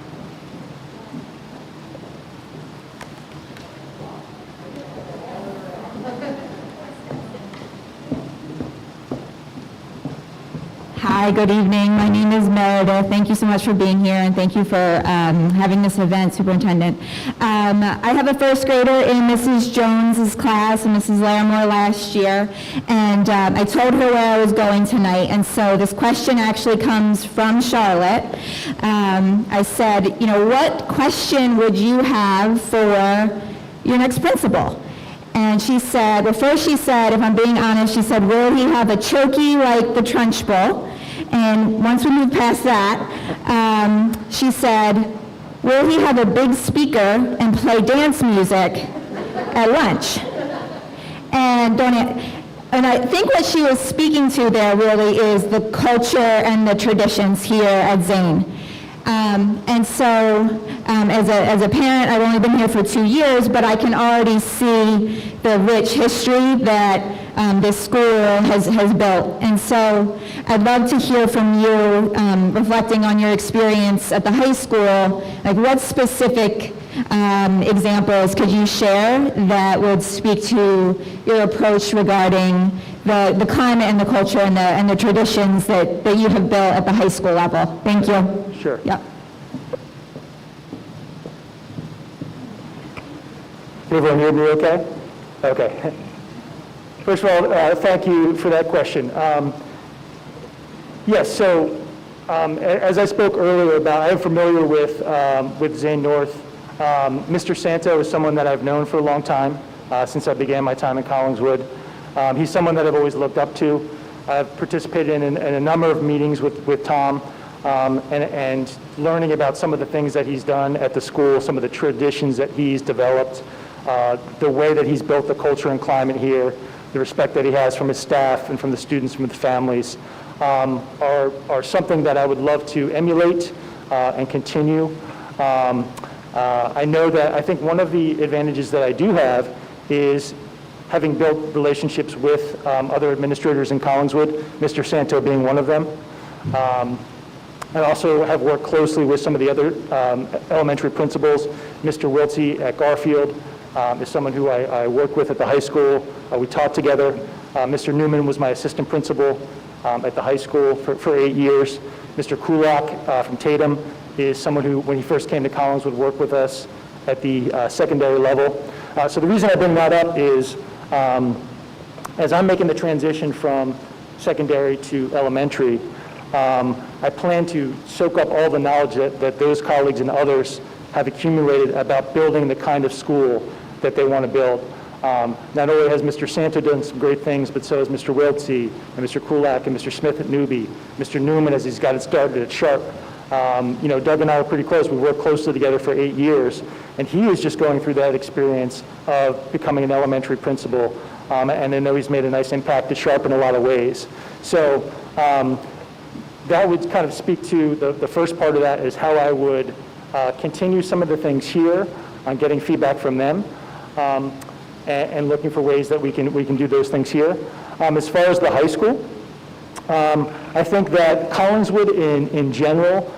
Hi, good evening. My name is Meredith. Thank you so much for being here, and thank you for having this event, Superintendent. I have a first grader in Mrs. Jones's class and Mrs. Larimore last year, and I told her where I was going tonight, and so this question actually comes from Charlotte. I said, you know, what question would you have for your next principal? And she said, well, first she said, if I'm being honest, she said, will he have a chokey like the Trunchbull? And once we moved past that, she said, will he have a big speaker and play dance music at lunch? And I think what she was speaking to there really is the culture and the traditions here at Zayn. And so, as a parent, I've only been here for 2 years, but I can already see the rich history that this school has built. And so, I'd love to hear from you, reflecting on your experience at the high school, like what specific examples could you share that would speak to your approach regarding the climate and the culture and the traditions that you have built at the high school level? Thank you. Sure. Yep. Can everyone hear me okay? Okay. First of all, thank you for that question. Yes, so as I spoke earlier about, I am familiar with Zane North. Mr. Santo is someone that I've known for a long time, since I began my time in Collingswood. He's someone that I've always looked up to. I've participated in a number of meetings with Tom, and learning about some of the things that he's done at the school, some of the traditions that he's developed, the way that he's built the culture and climate here, the respect that he has from his staff and from the students, from the families, are something that I would love to emulate and continue. I know that I think one of the advantages that I do have is having built relationships with other administrators in Collingswood, Mr. Santo being one of them. I also have worked closely with some of the other elementary principals. Mr. Wiltsey at Garfield is someone who I worked with at the high school. We taught together. Mr. Newman was my assistant principal at the high school for 8 years. Mr. Kulak from Tatum is someone who, when he first came to Collingswood, worked with us at the secondary level. So the reason I bring that up is, as I'm making the transition from secondary to elementary, I plan to soak up all the knowledge that those colleagues and others have accumulated about building the kind of school that they want to build. Not only has Mr. Santo done some great things, but so has Mr. Wiltsey and Mr. Kulak and Mr. Smith at Newby, Mr. Newman as he's got it started at Sharp. You know, Doug and I are pretty close. We worked closely together for 8 years, and he is just going through that experience of becoming an elementary principal, and I know he's made a nice impact at Sharp in a lot of ways. So that would kind of speak to the first part of that, is how I would continue some of the things here on getting feedback from them, and looking for ways that we can do those things here. As far as the high school, I think that Collingswood in general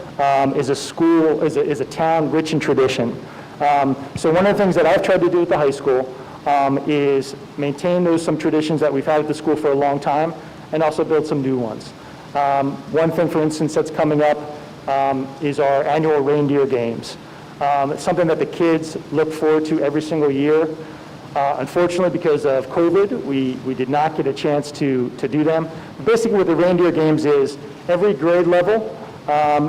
is a school, is a town rich in tradition. So one of the things that I've tried to do at the high school is maintain some traditions that we've had at the school for a long time and also build some new ones. One thing, for instance, that's coming up is our annual Reindeer games. It's something that the kids look forward to every single year. Unfortunately, because of COVID, we did not get a chance to do them. Basically, what the Reindeer games is, every grade level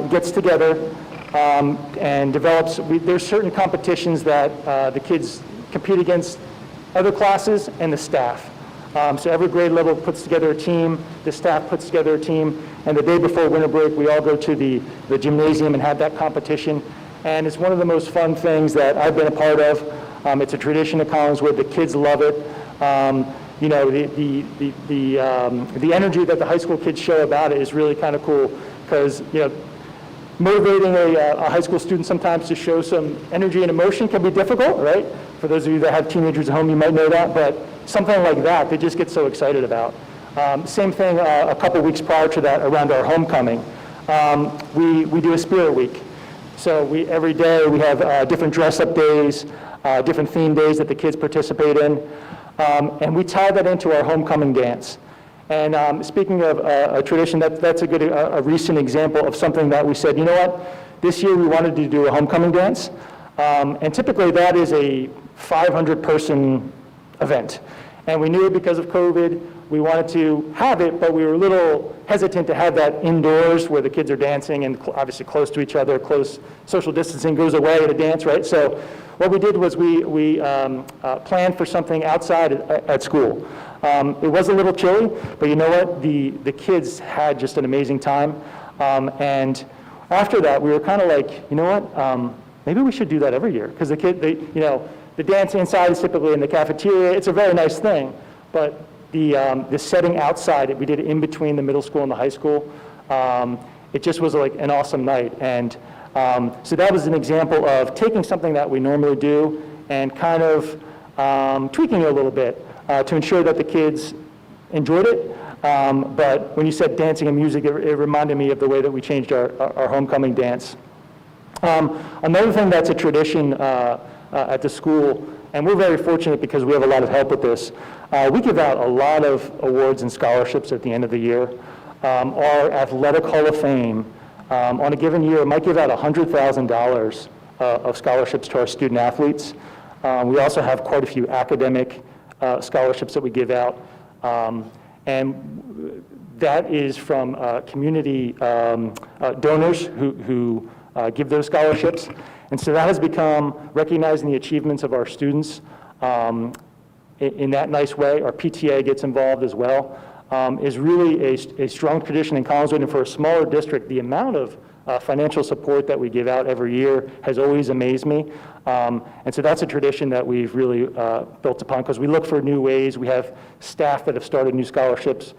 gets together and develops, there's certain competitions that the kids compete against other classes and the staff. So every grade level puts together a team, the staff puts together a team, and the day before winter break, we all go to the gymnasium and have that competition. And it's one of the most fun things that I've been a part of. It's a tradition at Collingswood. The kids love it. You know, the energy that the high school kids show about it is really kind of cool because, you know, motivating a high school student sometimes to show some energy and emotion can be difficult, right? For those of you that have teenagers at home, you might know that, but something like that, they just get so excited about. Same thing a couple weeks prior to that around our homecoming. We do a spirit week. So every day we have different dress-up days, different theme days that the kids participate in, and we tie that into our homecoming dance. And speaking of a tradition, that's a recent example of something that we said, you know what, this year we wanted to do a homecoming dance, and typically that is a 500-person event. And we knew because of COVID, we wanted to have it, but we were a little hesitant to have that indoors where the kids are dancing and obviously close to each other, close social distancing goes away at a dance, right? So what we did was we planned for something outside at school. It was a little chilly, but you know what? The kids had just an amazing time. And after that, we were kind of like, you know what? Maybe we should do that every year because the dance inside is typically in the cafeteria. It's a very nice thing, but the setting outside, we did it in between the middle school and the high school. It just was like an awesome night. And so that was an example of taking something that we normally do and kind of tweaking it a little bit to ensure that the kids enjoyed it. But when you said dancing and music, it reminded me of the way that we changed our homecoming dance. Another thing that's a tradition at the school, and we're very fortunate because we have a lot of help with this, we give out a lot of awards and scholarships at the end of the year. Our Athletic Hall of Fame, on a given year, might give out $100,000 of scholarships to our student athletes. We also have quite a few academic scholarships that we give out. And that is from community donors who give those scholarships. And so that has become recognizing the achievements of our students in that nice way. Our PTA gets involved as well. Is really a strong tradition in Collingswood, and for a smaller district, the amount of financial support that we give out every year has always amazed me. And so that's a tradition that we've really built upon because we look for new ways. We have staff that have started new scholarships.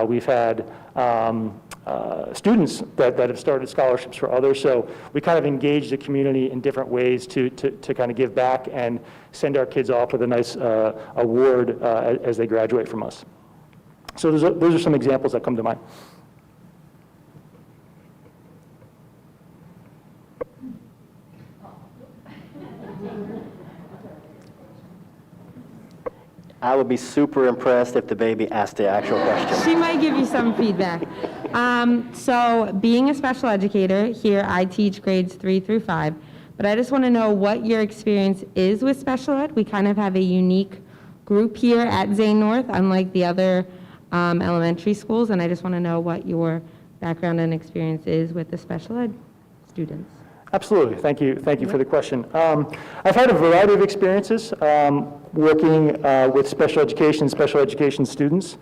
We've had students that have started scholarships for others. So we kind of engage the community in different ways to kind of give back and send our kids off with a nice award as they graduate from us. So those are some examples that come to mind. I would be super impressed if the baby asked the actual question. She might give you some feedback. So being a special educator, here I teach grades 3 through 5, but I just want to know what your experience is with special ed. We kind of have a unique group here at Zayn North, unlike the other elementary schools, and I just want to know what your background and experience is with the special ed students. Absolutely. Thank you for the question. I've had a variety of experiences working with special education students.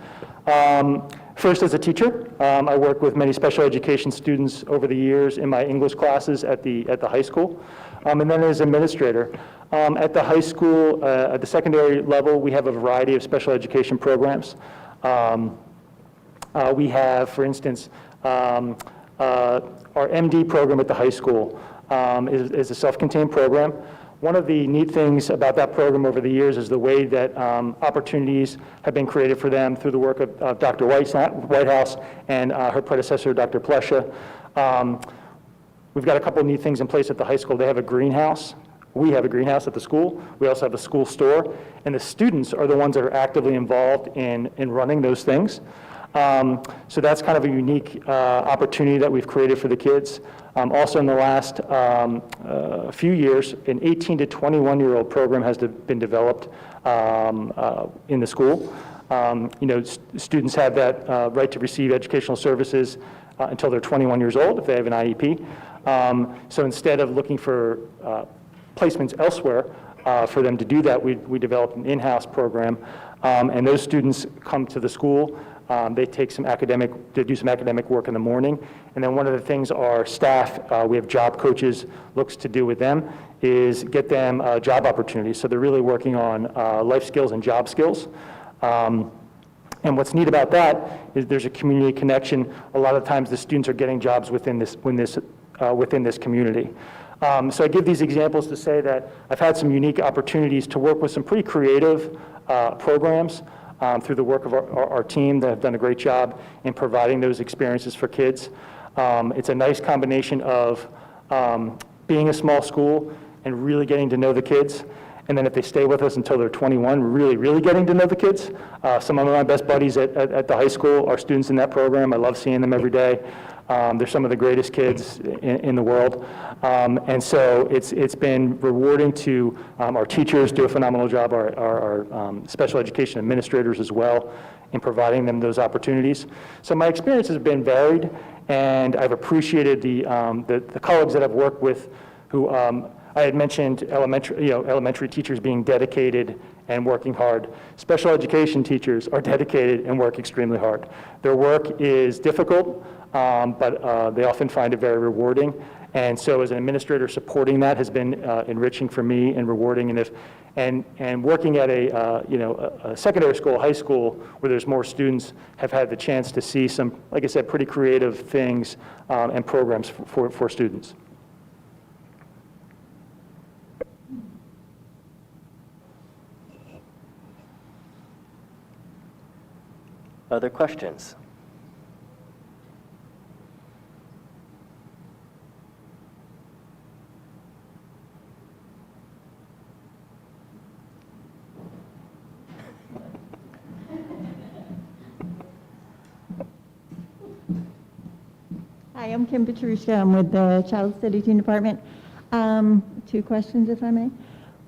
First as a teacher, I worked with many special education students over the years in my English classes at the high school, and then as administrator. At the high school, at the secondary level, we have a variety of special education programs. We have, for instance, our MD program at the high school is a self-contained program. One of the neat things about that program over the years is the way that opportunities have been created for them through the work of Dr. Whitehouse and her predecessor, Dr. Plesha. We've got a couple of neat things in place at the high school. They have a greenhouse We have a greenhouse at the school. We also have a school store, and the students are the ones that are actively involved in running those things. So that's kind of a unique opportunity that we've created for the kids. Also in the last few years, an 18 to 21-year-old program has been developed in the school. Students have that right to receive educational services until they're 21 years old if they have an IEP. So instead of looking for placements elsewhere for them to do that, we developed an in-house program, and those students come to the school. They do some academic work in the morning, and then one of the things our staff, we have job coaches, looks to do with them is get them job opportunities. So they're really working on life skills and job skills. And what's neat about that is there's a community connection. A lot of times the students are getting jobs within this community. So I give these examples to say that I've had some unique opportunities to work with some pretty creative programs through the work of our team that have done a great job in providing those experiences for kids. It's a nice combination of being a small school and really getting to know the kids. And then if they stay with us until they're 21, really getting to know the kids. Some of my best buddies at the high school are students in that program. I love seeing them every day. They're some of the greatest kids in the world. And so it's been rewarding to our teachers do a phenomenal job, our special education administrators as well, in providing them those opportunities. So my experience has been varied, and I've appreciated the colleagues that I've worked with who I had mentioned elementary teachers being dedicated and working hard. Special education teachers are dedicated and work extremely hard. Their work is difficult, but they often find it very rewarding. And so as an administrator, supporting that has been enriching for me and rewarding. And working at a secondary school, high school, where there's more students, have had the chance to see some, like I said, pretty creative things and programs for students. Other questions? Hi, I'm Kim Petrushka. I'm with the Child Study Team Department. 2 questions, if I may.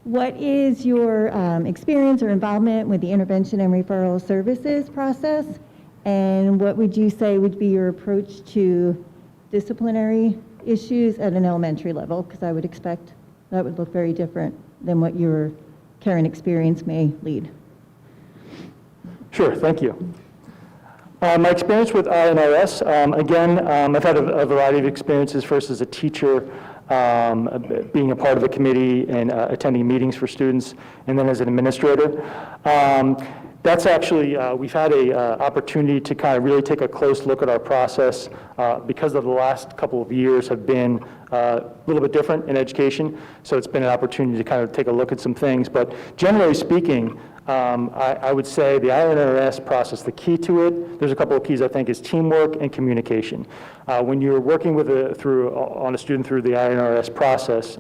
What is your experience or involvement with the intervention and referral services process? And what would you say would be your approach to disciplinary issues at an elementary level? Because I would expect that would look very different than what your current experience may lead. Sure, thank you. My experience with INRS, again, I've had a variety of experiences, first as a teacher, being a part of a committee and attending meetings for students, and then as an administrator. That's actually, we've had a opportunity to kind of really take a close look at our process because of the last couple of years have been a little bit different in education. So it's been an opportunity to kind of take a look at some things. But generally speaking, I would say the INRS process, the key to it, there's a couple of keys I think, is teamwork and communication. When you're working with on a student through the INRS process,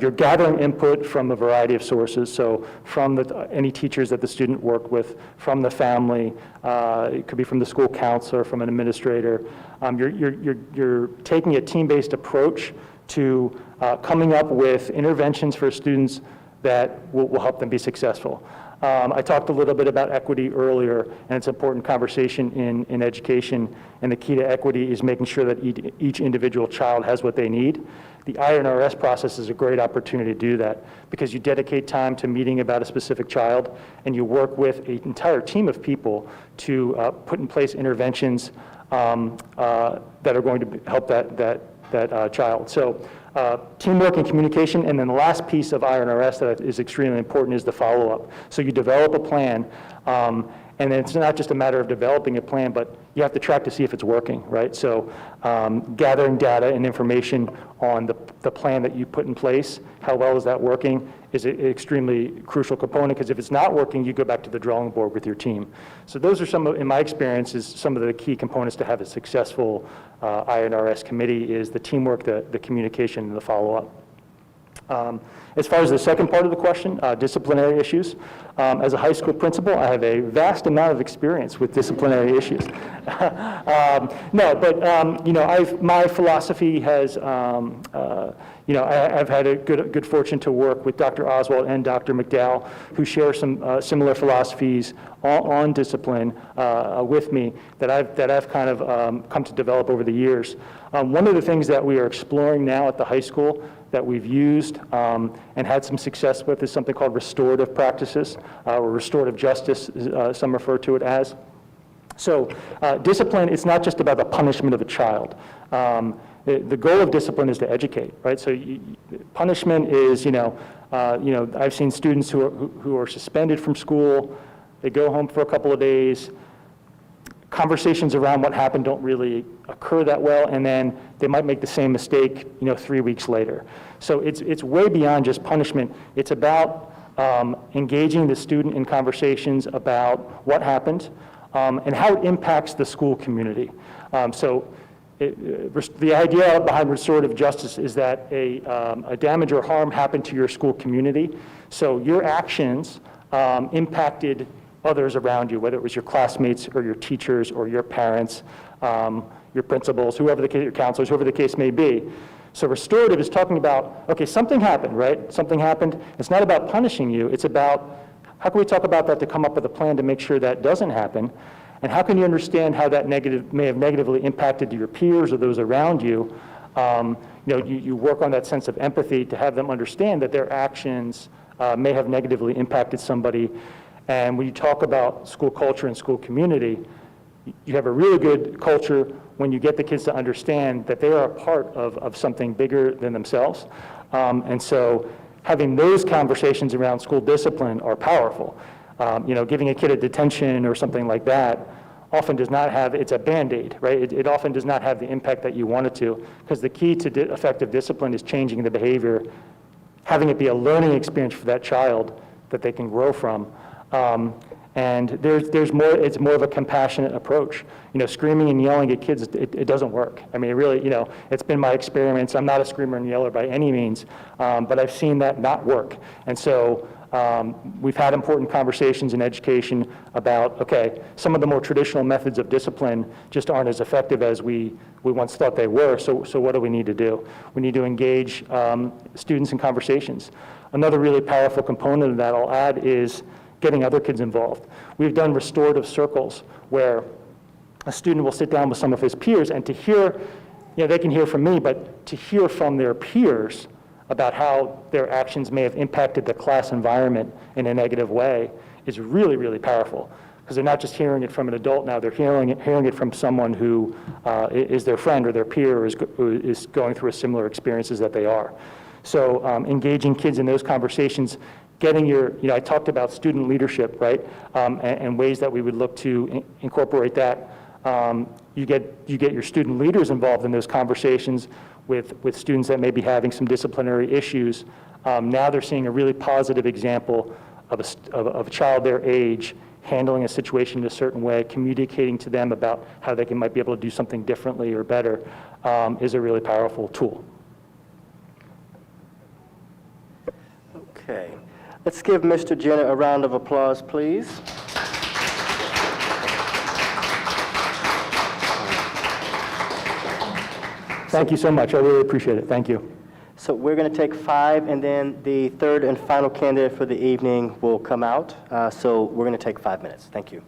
you're gathering input from a variety of sources, so from any teachers that the student worked with, from the family, it could be from the school counselor, from an administrator. You're taking a team-based approach to coming up with interventions for students that will help them be successful. I talked a little bit about equity earlier, and it's an important conversation in education, and the key to equity is making sure that each individual child has what they need. The INRS process is a great opportunity to do that because you dedicate time to meeting about a specific child, and you work with an entire team of people to put in place interventions that are going to help that child. So teamwork and communication, and then the last piece of INRS that is extremely important is the follow-up. So you develop a plan, and then it's not just a matter of developing a plan, but you have to track to see if it's working, right? So gathering data and information on the plan that you put in place, how well is that working, is an extremely crucial component, because if it's not working, you go back to the drawing board with your team. So those are in my experience, is some of the key components to have a successful INRS committee is the teamwork, the communication, and the follow-up. As far as the second part of the question, disciplinary issues, as a high school principal, I have a vast amount of experience with disciplinary issues. My philosophy has, I've had a good fortune to work with Dr. Oswald and Dr. McDowell, who share some similar philosophies on discipline with me that I've kind of come to develop over the years. One of the things that we are exploring now at the high school that we've used and had some success with is something called restorative practices, or restorative justice, some refer to it as. So discipline, it's not just about the punishment of a child. The goal of discipline is to educate, right? So punishment is, I've seen students who are suspended from school, they go home for a couple of days, conversations around what happened don't really occur that well, and then they might make the same mistake, 3 weeks later. So it's way beyond just punishment. It's about engaging the student in conversations about what happened and how it impacts the school community. The idea behind restorative justice is that a damage or harm happened to your school community, so your actions impacted others around you, whether it was your classmates or your teachers or your parents, your principals, whoever the case, your counselors, whoever the case may be. So restorative is talking about, okay, something happened, right? Something happened. It's not about punishing you. It's about how can we talk about that to come up with a plan to make sure that doesn't happen, and how can you understand how that may have negatively impacted your peers or those around you. You work on that sense of empathy to have them understand that their actions may have negatively impacted somebody. And when you talk about school culture and school community, you have a really good culture when you get the kids to understand that they are a part of something bigger than themselves. And so having those conversations around school discipline are powerful. Giving a kid a detention or something like that often does not have, it's a Band-Aid, right? It often does not have the impact that you want it to, because the key to effective discipline is changing the behavior, having it be a learning experience for that child that they can grow from. And there's more, it's more of a compassionate approach. Screaming and yelling at kids, it doesn't work. I mean, it really, it's been my experience. I'm not a screamer and yeller by any means, but I've seen that not work. And so we've had important conversations in education about, okay, some of the more traditional methods of discipline just aren't as effective as we once thought they were, so what do we need to do? We need to engage students in conversations. Another really powerful component of that, I'll add, is getting other kids involved. We've done restorative circles where a student will sit down with some of his peers and to hear, they can hear from me, but to hear from their peers about how their actions may have impacted the class environment in a negative way is really, really powerful. Because they're not just hearing it from an adult now, they're hearing it from someone who is their friend or their peer or who is going through a similar experiences that they are. So engaging kids in those conversations, getting I talked about student leadership, right? And ways that we would look to incorporate that. You get your student leaders involved in those conversations with students that may be having some disciplinary issues. Now they're seeing a really positive example of a child their age handling a situation in a certain way, communicating to them about how they might be able to do something differently or better is a really powerful tool. Okay. Let's give Mr. Jenner a round of applause, please. Thank you so much. I really appreciate it. Thank you. So we're going to take 5, and then the third and final candidate for the evening will come out. So we're going to take 5 minutes. Thank you.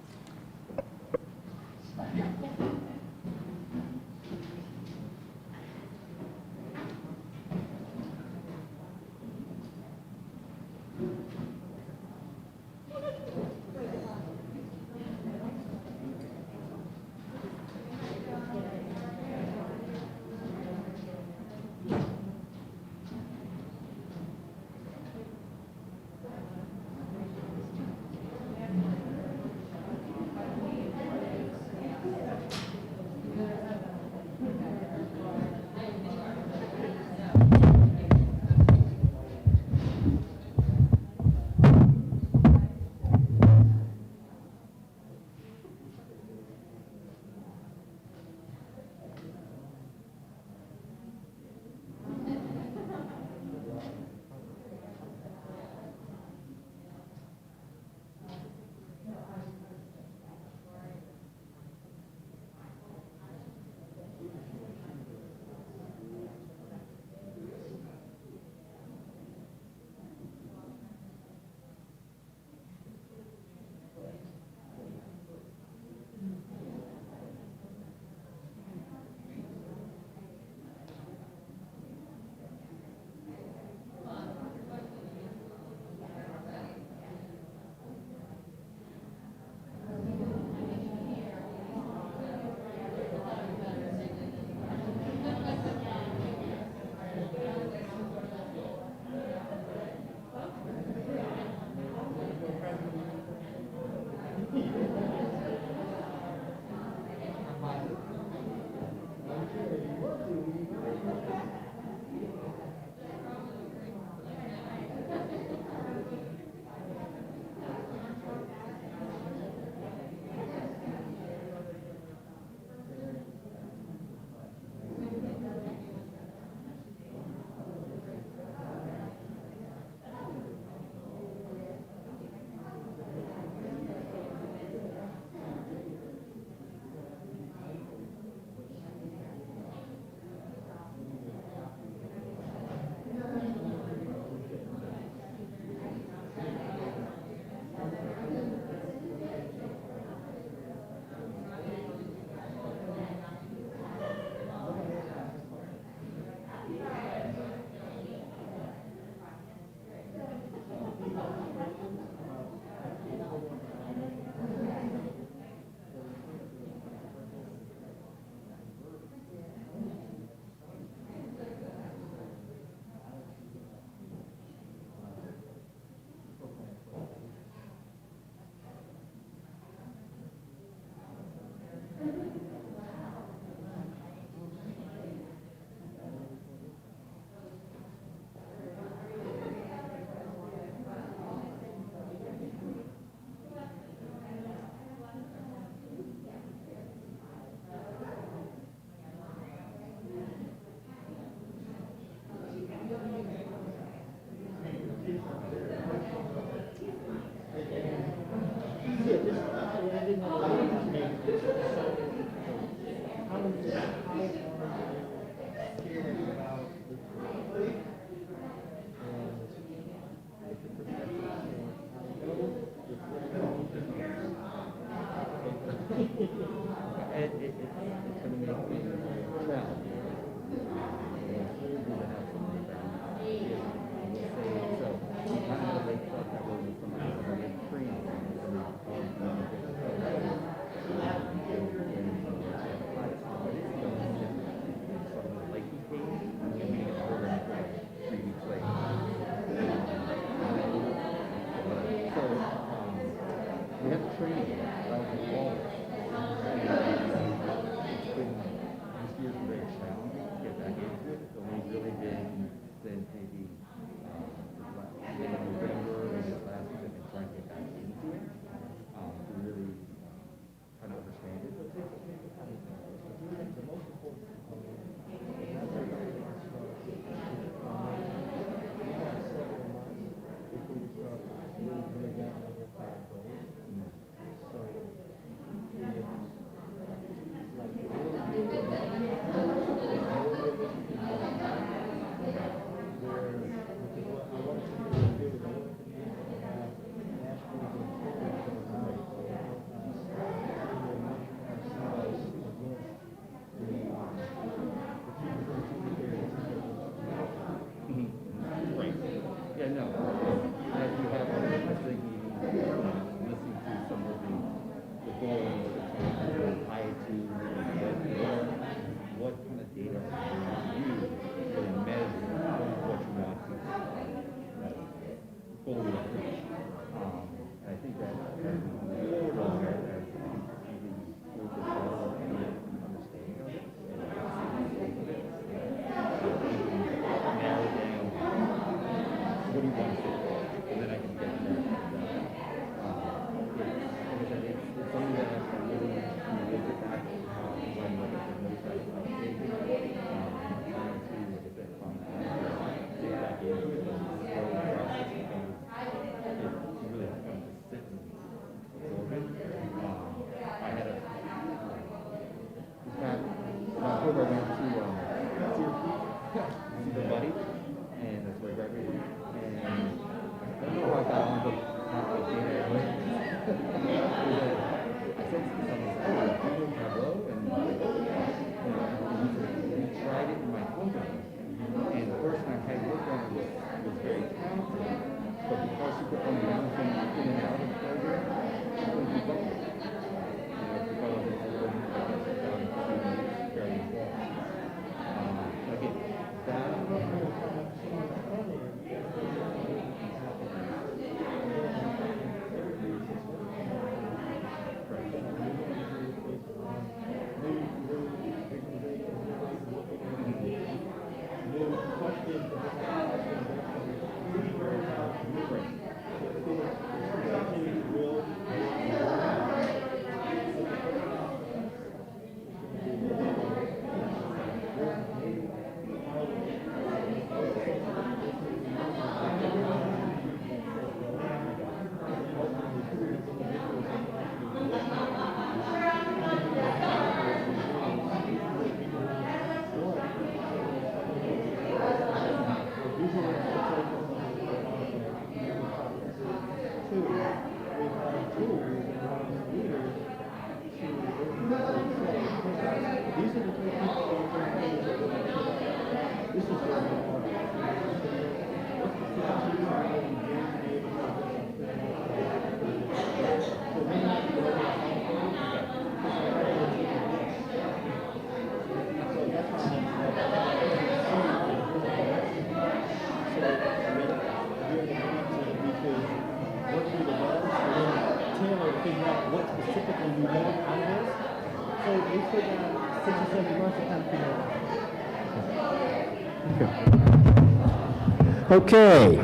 Okay,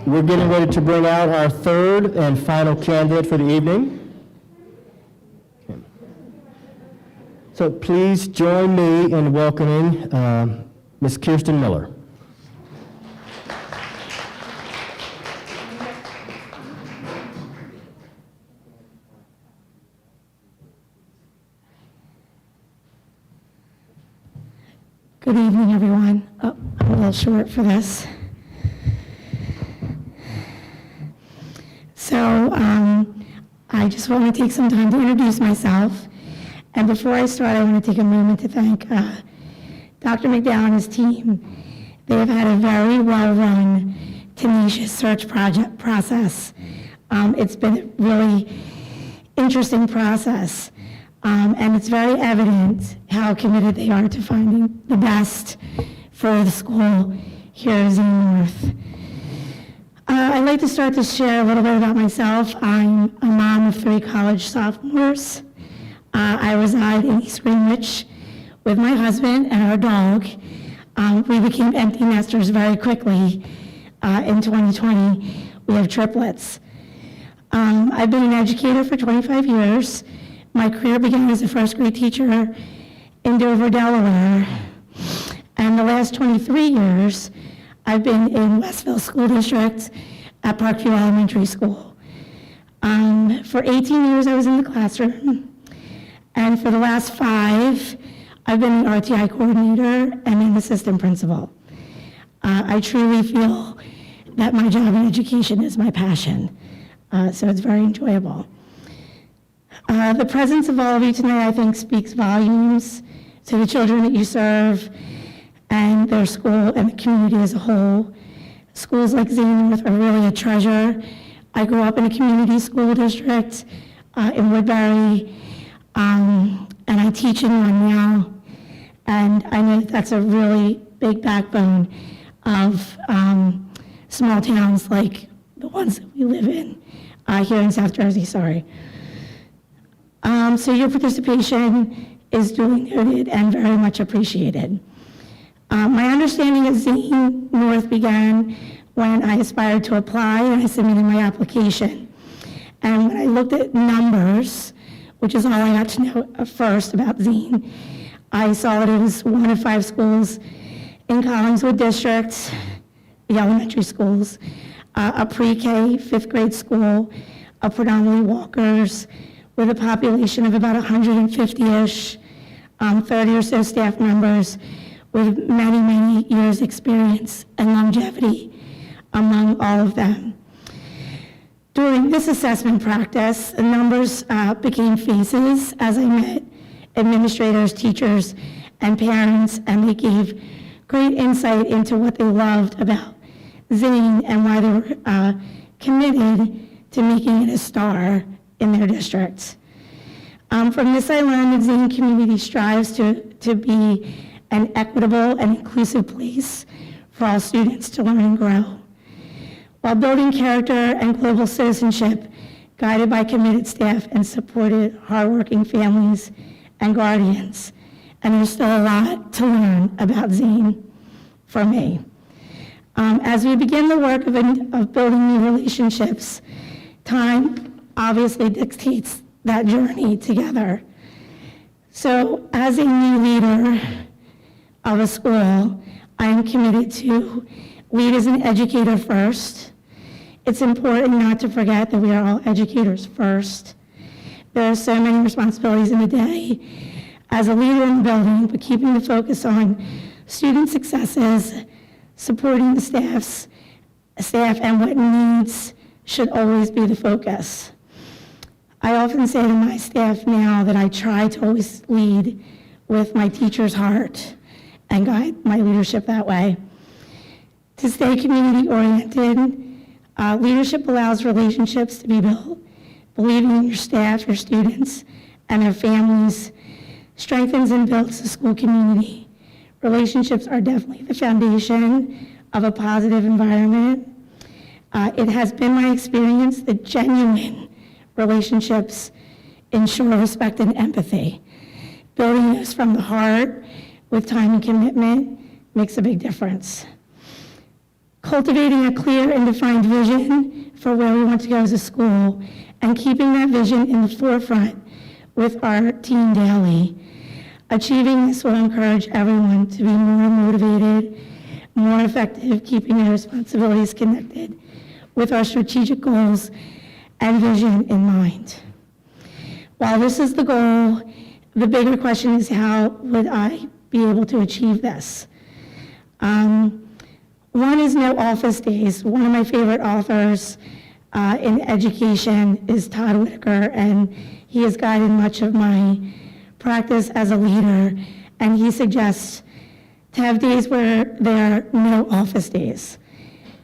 we're getting ready to bring out our third and final candidate for the evening. So please join me in welcoming Ms. Kirsten Miller. Good evening, everyone. Oh, I'm a little short for this. So I just want to take some time to introduce myself. And before I start, I want to take a moment to thank Dr. McDowell and his team. They have had a very well-run, tenacious search process. It's been a really interesting process. And it's very evident how committed they are to finding the best for the school here at Zayn North. I'd like to start to share a little bit about myself. I'm a mom of 3 college sophomores. I reside in East Greenwich with my husband and our dog. We became empty nesters very quickly. In 2020, we have triplets. I've been an educator for 25 years. My career began as a first grade teacher in Dover, Delaware. And the last 23 years, I've been in Westville School District at Parkview Elementary School. For 18 years, I was in the classroom. And for the last 5, I've been the RTI coordinator and an assistant principal. I truly feel that my job in education is my passion. So it's very enjoyable. The presence of all of you tonight, I think, speaks volumes to the children that you serve and their school and the community as a whole. Schools like Zayn North are really a treasure. I grew up in a community school district in Woodbury, and I teach in one now. And I know that that's a really big backbone of small towns like the ones that we live in here in South Jersey, sorry. So your participation is duly noted and very much appreciated. My understanding of Zayn North began when I aspired to apply and I submitted my application. And when I looked at numbers, which is all I got to know first about Zayn, I saw that it was one of 5 schools in Collingswood district, the elementary schools, a pre-K, 5th grade school, a predominantly walkers, with a population of about 150-ish, 30 or so staff members with many, many years experience and longevity among all of them. During this assessment practice, the numbers became faces as I met administrators, teachers, and parents, and they gave great insight into what they loved about Zayn and why they were committed to making it a star in their districts. From this, I learned that Zayn community strives to be an equitable and inclusive place for all students to learn and grow, while building character and global citizenship guided by committed staff and supported hardworking families and guardians. And there's still a lot to learn about Zayn for me. As we begin the work of building new relationships, time obviously dictates that journey together. So as a new leader of a school, I am committed to lead as an educator first. It's important not to forget that we are all educators first. There are so many responsibilities in the day as a leader in the building, but keeping the focus on student successes, supporting the staff and what needs should always be the focus. I often say to my staff now that I try to always lead with my teacher's heart and guide my leadership that way. To stay community-oriented, leadership allows relationships to be built. Believing in your staff, your students, and their families strengthens and builds the school community. Relationships are definitely the foundation of a positive environment. It has been my experience that genuine relationships ensure respect and empathy. Building those from the heart with time and commitment makes a big difference. Cultivating a clear and defined vision for where we want to go as a school and keeping that vision in the forefront with our team daily. Achieving this will encourage everyone to be more motivated, more effective, keeping their responsibilities connected with our strategic goals and vision in mind. While this is the goal, the bigger question is how would I be able to achieve this. One is no office days. One of my favorite authors in education is Todd Whitaker, and he has guided much of my practice as a leader, and he suggests to have days where there are no office days.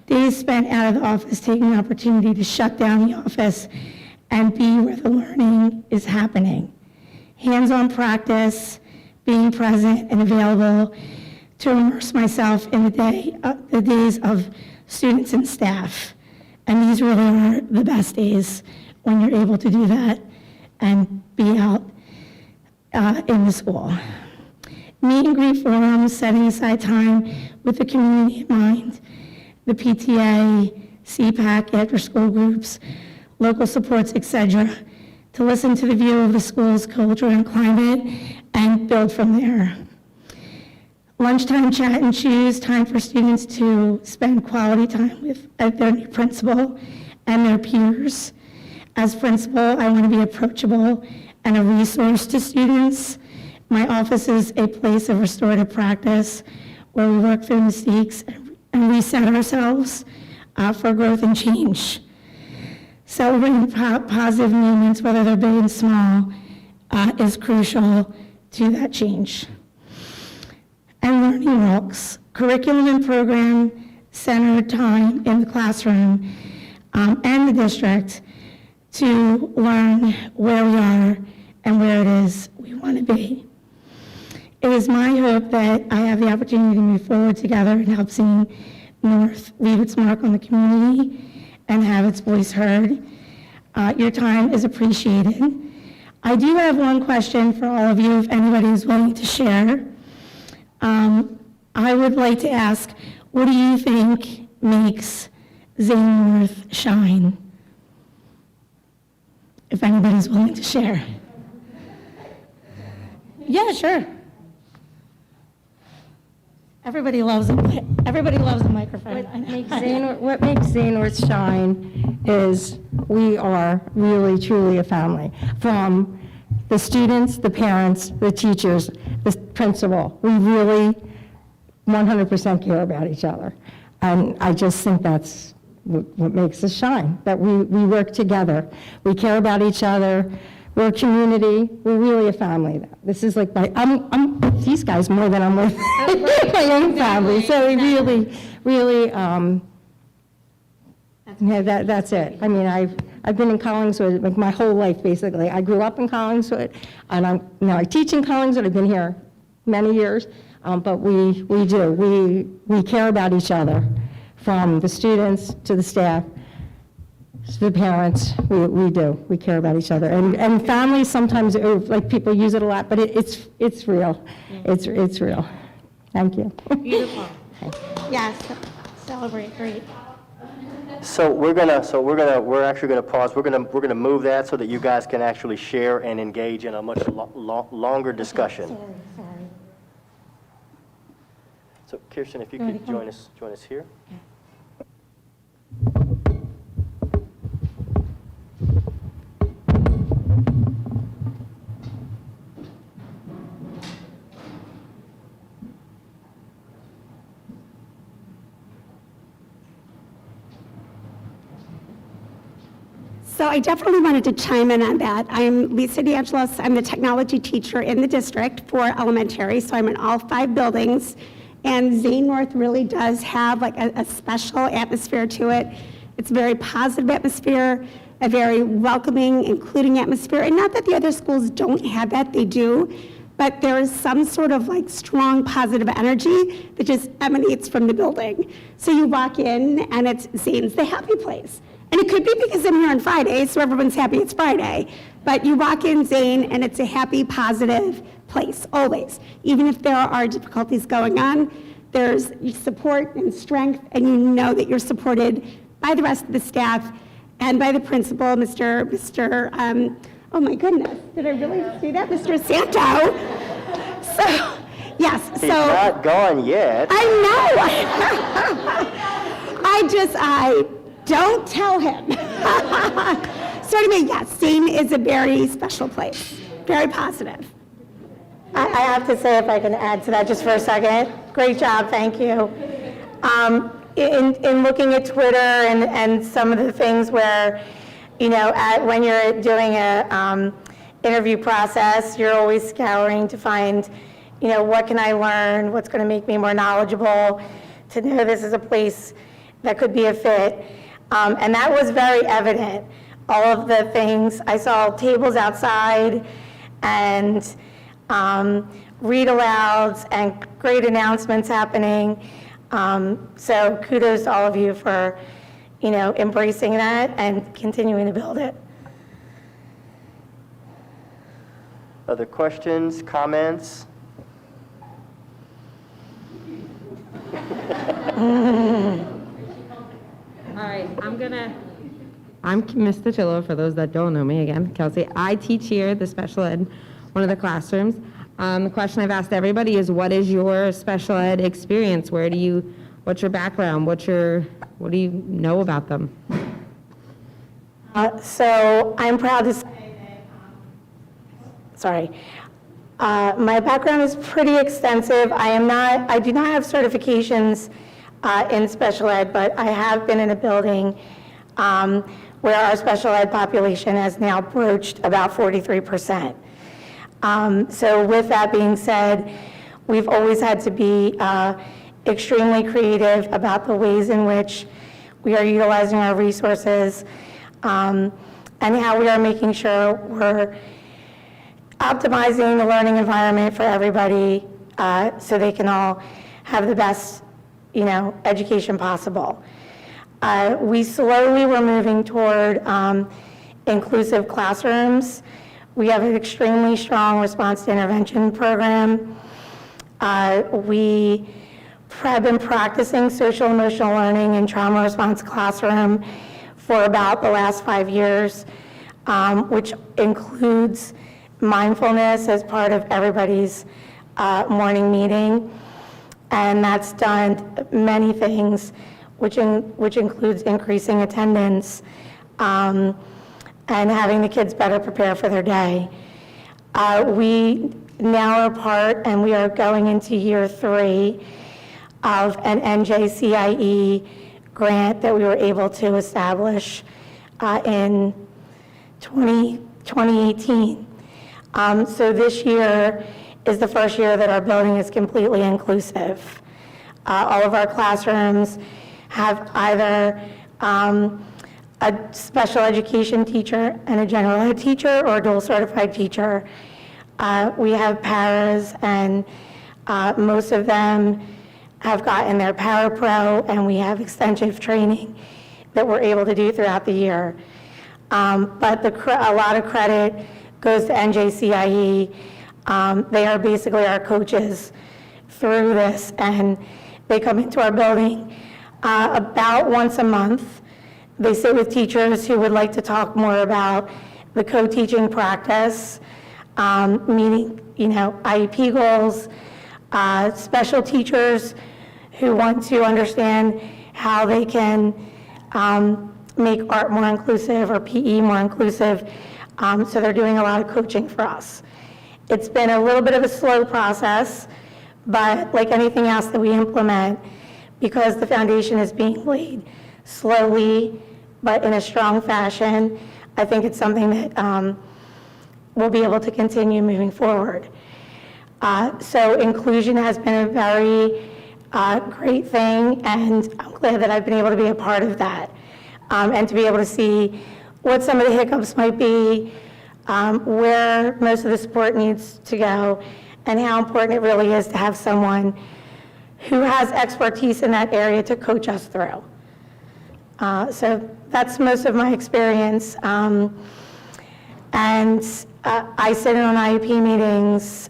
Days spent out of the office taking the opportunity to shut down the office and be where the learning is happening. Hands-on practice, being present and available to immerse myself in the days of students and staff. And these really are the best days when you're able to do that and be out in the school. Meet and greet forums, setting aside time with the community in mind, the PTA, CPAC, after-school groups, local supports, etc., to listen to the view of the school's culture and climate and build from there. Lunchtime chat and choose, time for students to spend quality time with their new principal and their peers. As principal, I want to be approachable and a resource to students. My office is a place of restorative practice where we work through mistakes and reset ourselves for growth and change. Celebrating positive moments, whether they're big and small, is crucial to that change. And learning walks, curriculum and program centered time in the classroom and the district to learn where we are and where it is we want to be. It is my hope that I have the opportunity to move forward together and help Zane North leave its mark on the community and have its voice heard. Your time is appreciated. I do have one question for all of you, if anybody is willing to share. I would like to ask, what do you think makes Zane North shine? If anybody's willing to share. Yeah, sure. Everybody loves a microphone. What makes Zane North shine is we are really, truly a family. From the students, the parents, the teachers, the principal, we really 100% care about each other. And I just think that's what makes us shine, that we work together. We care about each other. We're a community. We're really a family. This is like I'm with these guys more than I'm with my own family. So we really, yeah, that's it. I mean, I've been in Collingswood like my whole life, basically. I grew up in Collingswood, and I teach in Collingswood. I've been here many years, but we care about each other, from the students to the staff, to the parents. We care about each other, and families sometimes, like, people use it a lot, but it's real. It's real. Thank you. Beautiful. Yes, celebrate, great. So we're actually gonna pause. We're gonna move that so that you guys can actually share and engage in a much longer discussion. Sorry. So Kirsten, if you could join us here. So I definitely wanted to chime in on that. I'm Lisa DeAngelis. I'm the technology teacher in the district for elementary, so I'm in all 5 buildings. And Zane North really does have like a special atmosphere to it. It's a very positive atmosphere, a very welcoming, including atmosphere. And not that the other schools don't have that, they do. But there is some sort of like strong positive energy that just emanates from the building. So you walk in and it's Zane's the happy place. And it could be because I'm here on Friday, so everyone's happy it's Friday. But you walk in Zane, and it's a happy, positive place, always. Even if there are difficulties going on, there's support and strength, and you know that you're supported by the rest of the staff and by the principal, oh my goodness, did I really say that? Mr. Santo. So, yes, so. He's not gone yet. I know. Don't tell him. So anyway, yes, Zane is a very special place, very positive. I have to say, if I can add to that just for a second. Great job, thank you. In looking at Twitter and some of the things where, when you're doing a interview process, you're always scouring to find, what can I learn, what's going to make me more knowledgeable, to know this is a place that could be a fit. And that was very evident. All of the things, I saw tables outside and read alouds and great announcements happening. So kudos to all of you for, embracing that and continuing to build it. Other questions, comments? All right, I'm Miss Tichillo, for those that don't know me again, Kelsey. I teach here, the special ed, one of the classrooms. The question I've asked everybody is, what is your special ed experience? What's your background? What do you know about them? So I'm proud to say that, my background is pretty extensive. I do not have certifications in special ed, but I have been in a building where our special ed population has now broached about 43%. So with that being said, we've always had to be extremely creative about the ways in which we are utilizing our resources and how we are making sure we're optimizing the learning environment for everybody so they can all have the best, education possible. We slowly were moving toward inclusive classrooms. We have an extremely strong response to intervention program. We have been practicing social emotional learning in trauma response classroom for about the last 5 years, which includes mindfulness as part of everybody's morning meeting. And that's done many things, which includes increasing attendance and having the kids better prepare for their day. We now are part, and we are going into year 3 of an NJCIE grant that we were able to establish in 2018. So this year is the first year that our building is completely inclusive. All of our classrooms have either a special education teacher and a general ed teacher or a dual certified teacher. We have paras, and most of them have gotten their para pro, and we have extensive training that we're able to do throughout the year. But a lot of credit goes to NJCIE. They are basically our coaches through this, and they come into our building about once a month. They sit with teachers who would like to talk more about the co-teaching practice, meeting, IEP goals, special teachers who want to understand how they can make art more inclusive or PE more inclusive. So they're doing a lot of coaching for us. It's been a little bit of a slow process, but like anything else that we implement, because the foundation is being laid slowly but in a strong fashion, I think it's something that we'll be able to continue moving forward. So inclusion has been a very great thing, and I'm glad that I've been able to be a part of that, and to be able to see what some of the hiccups might be, where most of the support needs to go, and how important it really is to have someone who has expertise in that area to coach us through. So that's most of my experience. And I sit in on IEP meetings.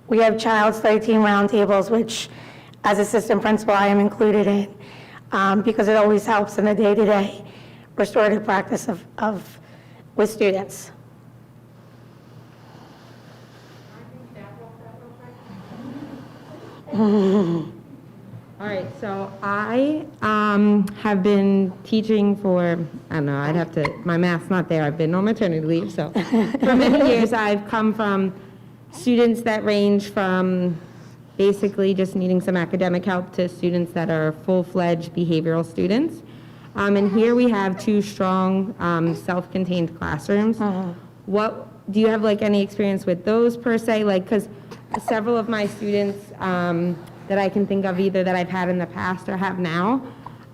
We have child study team roundtables, which as assistant principal I am included in, because it always helps in the day-to-day restorative practice with students. All right, so I have been teaching for, I don't know, my math's not there, I've been on maternity leave, so for many years I've come from students that range from basically just needing some academic help to students that are full-fledged behavioral students. And here we have 2 strong self-contained classrooms. What do you have like any experience with those per se? Like, because several of my students that I can think of either that I've had in the past or have now,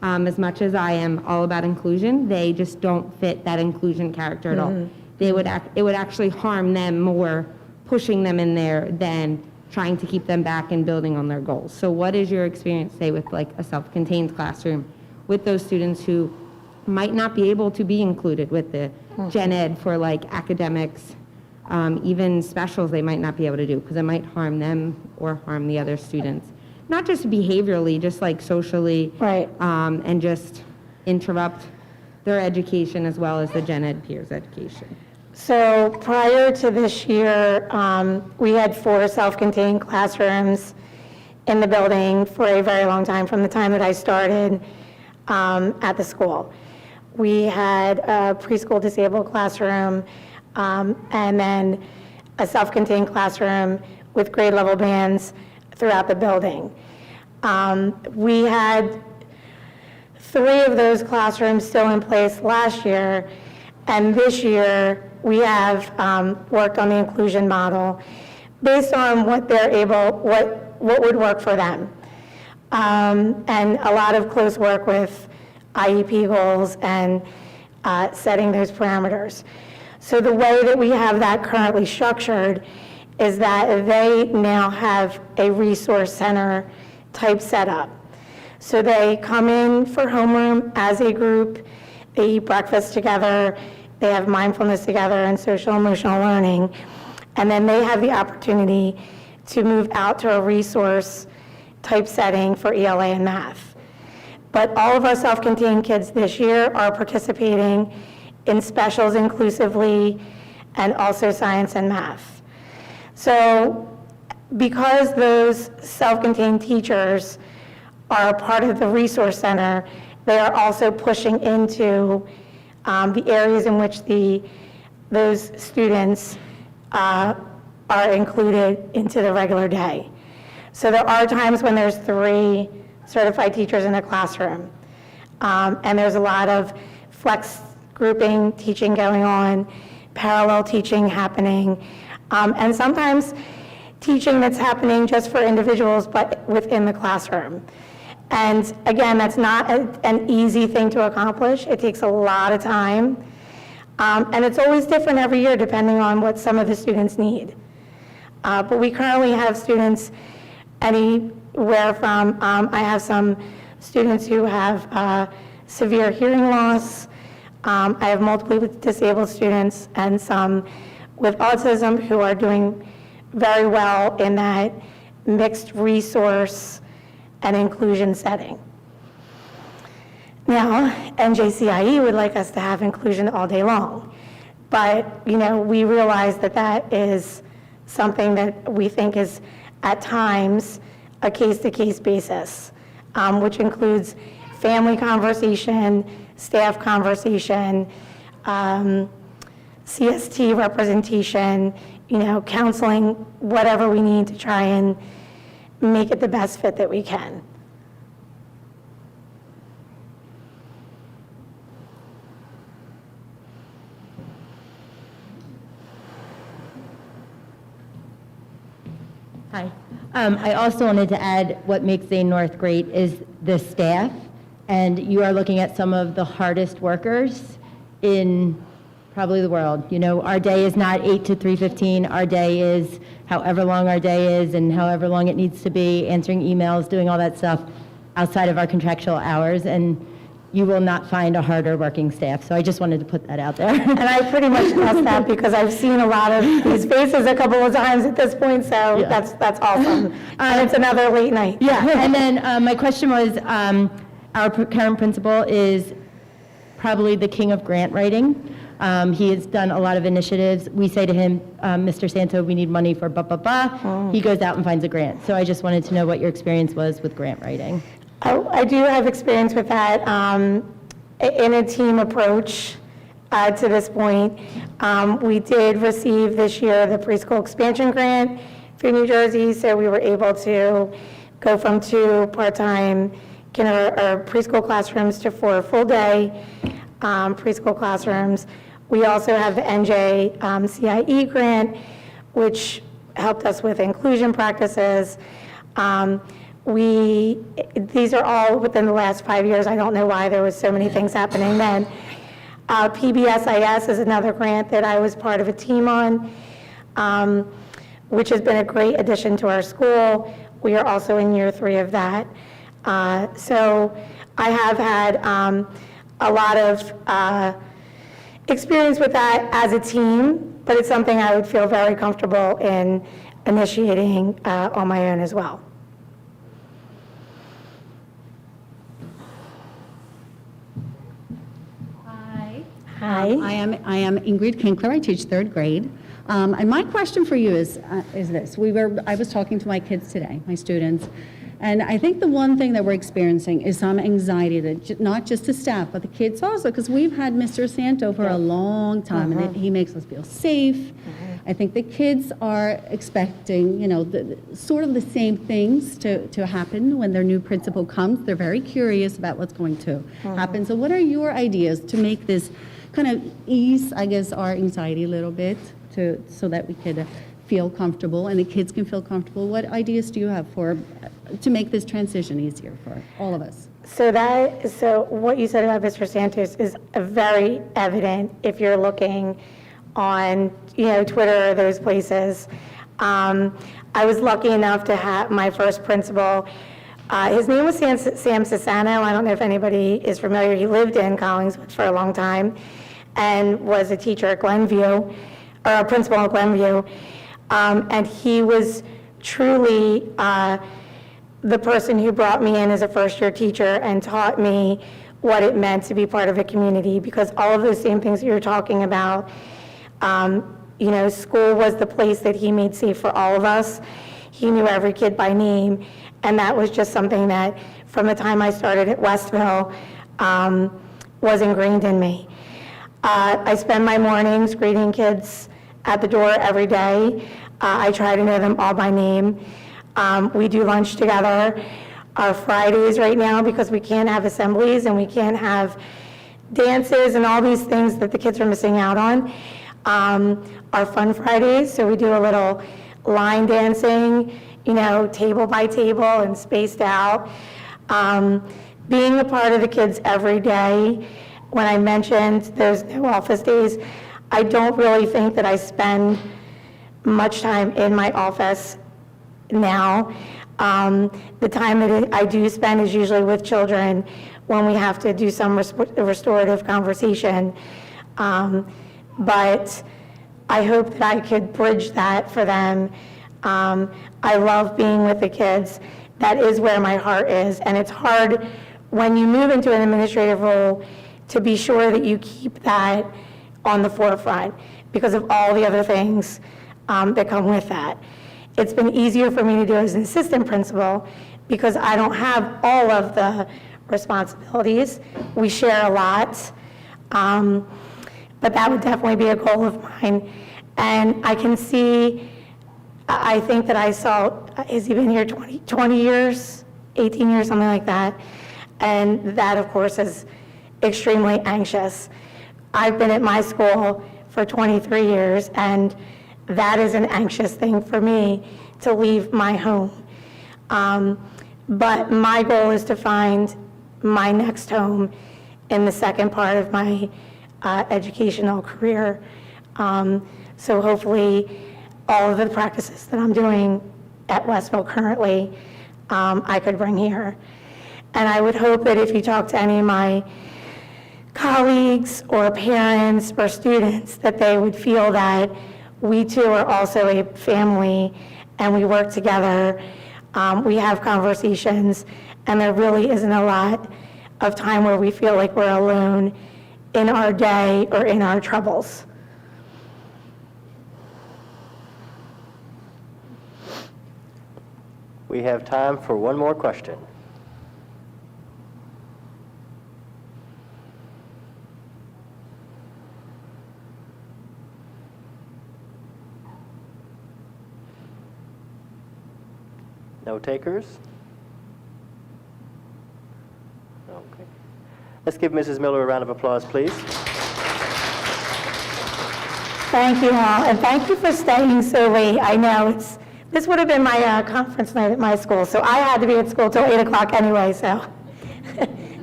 as much as I am all about inclusion, they just don't fit that inclusion character at all. It would actually harm them more pushing them in there than trying to keep them back and building on their goals. So what is your experience, say, with like a self-contained classroom with those students who might not be able to be included with the gen ed for like academics, even specials they might not be able to do because it might harm them or harm the other students? Not just behaviorally, just like socially, Right. And just interrupt their education as well as the gen ed peers' education. So prior to this year, we had 4 self-contained classrooms in the building for a very long time, from the time that I started at the school. We had a preschool disabled classroom, and then a self-contained classroom with grade level bands throughout the building. We had 3 of those classrooms still in place last year, and this year we have worked on the inclusion model based on what they're able, what would work for them. And a lot of close work with IEP goals and setting those parameters. So the way that we have that currently structured is that they now have a resource center type setup. So they come in for homeroom as a group, they eat breakfast together, they have mindfulness together and social emotional learning, and then they have the opportunity to move out to a resource type setting for ELA and math. But all of our self-contained kids this year are participating in specials inclusively and also science and math. So because those self-contained teachers are a part of the resource center, they are also pushing into the areas in which those students are included into the regular day. So there are times when there's 3 certified teachers in a classroom, and there's a lot of flex grouping teaching going on, parallel teaching happening, and sometimes teaching that's happening just for individuals but within the classroom. And again, that's not an easy thing to accomplish. It takes a lot of time, and it's always different every year depending on what some of the students need. But we currently have students anywhere from, I have some students who have severe hearing loss. I have multiply disabled students and some with autism who are doing very well in that mixed resource and inclusion setting. Now, NJCIE would like us to have inclusion all day long, but we realize that that is something that we think is at times a case-to-case basis, which includes family conversation, staff conversation, CST representation, counseling, whatever we need to try and make it the best fit that we can. Hi. I also wanted to add what makes Zane North great is the staff, and you are looking at some of the hardest workers in probably the world. Our day is not 8 to 3:15. Our day is however long our day is and however long it needs to be, answering emails, doing all that stuff outside of our contractual hours, and you will not find a harder working staff. So I just wanted to put that out there. And I pretty much trust that because I've seen a lot of these faces a couple of times at this point, so Yeah. that's awesome. And it's another late night. Yeah, and then my question was, our current principal is probably the king of grant writing. He has done a lot of initiatives. We say to him, Mr. Santo, we need money for blah, blah, blah. He goes out and finds a grant. So I just wanted to know what your experience was with grant writing. I do have experience with that in a team approach. to this point. We did receive this year the preschool expansion grant through New Jersey, so we were able to go from 2 part-time preschool classrooms to 4 full-day preschool classrooms. We also have the NJ CIE grant, which helped us with inclusion practices. These are all within the last 5 years. I don't know why there was so many things happening then. PBSIS is another grant that I was part of a team on, which has been a great addition to our school. We are also in year 3 of that. So I have had a lot of experience with that as a team, but it's something I would feel very comfortable in initiating on my own as well. Hi, I am Ingrid Kinkler. I teach 3rd grade. And my question for you is this. I was talking to my kids today, my students, and I think the one thing that we're experiencing is some anxiety that not just the staff, but the kids also, because we've had Mr. Santo for a long time, and he makes us feel safe. I think the kids are expecting, sort of the same things to happen when their new principal comes. They're very curious about what's going to happen. So what are your ideas to make this kind of ease, I guess, our anxiety a little bit so that we could feel comfortable and the kids can feel comfortable? What ideas do you have to make this transition easier for all of us? So what you said about Mr. Santos is very evident if you're looking on Twitter or those places. I was lucky enough to have my first principal. His name was Sam Sassano. I don't know if anybody is familiar. He lived in Collingswood for a long time and was a teacher at Glenview, or a principal at Glenview. And he was truly the person who brought me in as a first-year teacher and taught me what it meant to be part of a community, because all of those same things you're talking about, school was the place that he made safe for all of us. He knew every kid by name, and that was just something that, from the time I started at Westville, was ingrained in me. I spend my mornings greeting kids at the door every day. I try to know them all by name. We do lunch together. Our Fridays right now, because we can't have assemblies and we can't have dances and all these things that the kids are missing out on, are fun Fridays. So we do a little line dancing, table by table and spaced out. Being a part of the kids every day. When I mentioned there's no office days, I don't really think that I spend much time in my office now. The time that I do spend is usually with children when we have to do some restorative conversation. But I hope that I could bridge that for them. I love being with the kids. That is where my heart is. And it's hard when you move into an administrative role to be sure that you keep that on the forefront because of all the other things that come with that. It's been easier for me to do as an assistant principal because I don't have all of the responsibilities. We share a lot, but that would definitely be a goal of mine. And I can see, I think that I saw, has he been here 20 years, 18 years, something like that? And that, of course, is extremely anxious. I've been at my school for 23 years, and that is an anxious thing for me to leave my home. But my goal is to find my next home in the second part of my educational career. So hopefully all of the practices that I'm doing at Westville currently, I could bring here. And I would hope that if you talk to any of my colleagues or parents or students, that they would feel that we too are also a family and we work together. We have conversations, and there really isn't a lot of time where we feel like we're alone in our day or in our troubles. We have time for one more question. No takers? Okay. Let's give Mrs. Miller a round of applause, please. Thank you all, and thank you for staying so late. I know this would have been my conference night at my school, so I had to be at school till 8 o'clock anyway, so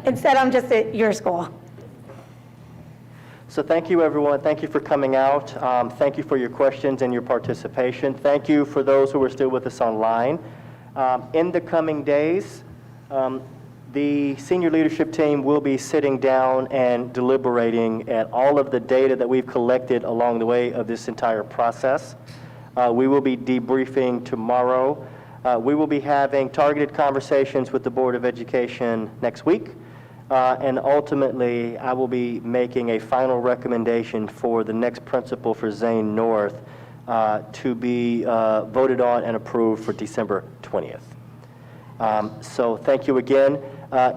instead I'm just at your school. So thank you, everyone. Thank you for coming out. Thank you for your questions and your participation. Thank you for those who are still with us online. In the coming days, the senior leadership team will be sitting down and deliberating at all of the data that we've collected along the way of this entire process. We will be debriefing tomorrow. We will be having targeted conversations with the Board of Education next week. And ultimately, I will be making a final recommendation for the next principal for Zayn North to be voted on and approved for December 20th. So thank you again.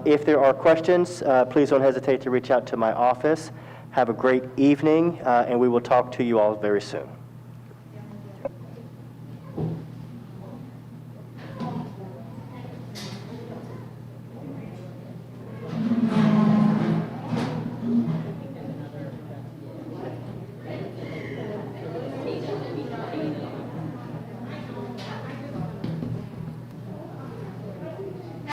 If there are questions, please don't hesitate to reach out to my office. Have a great evening, and we will talk to you all very soon.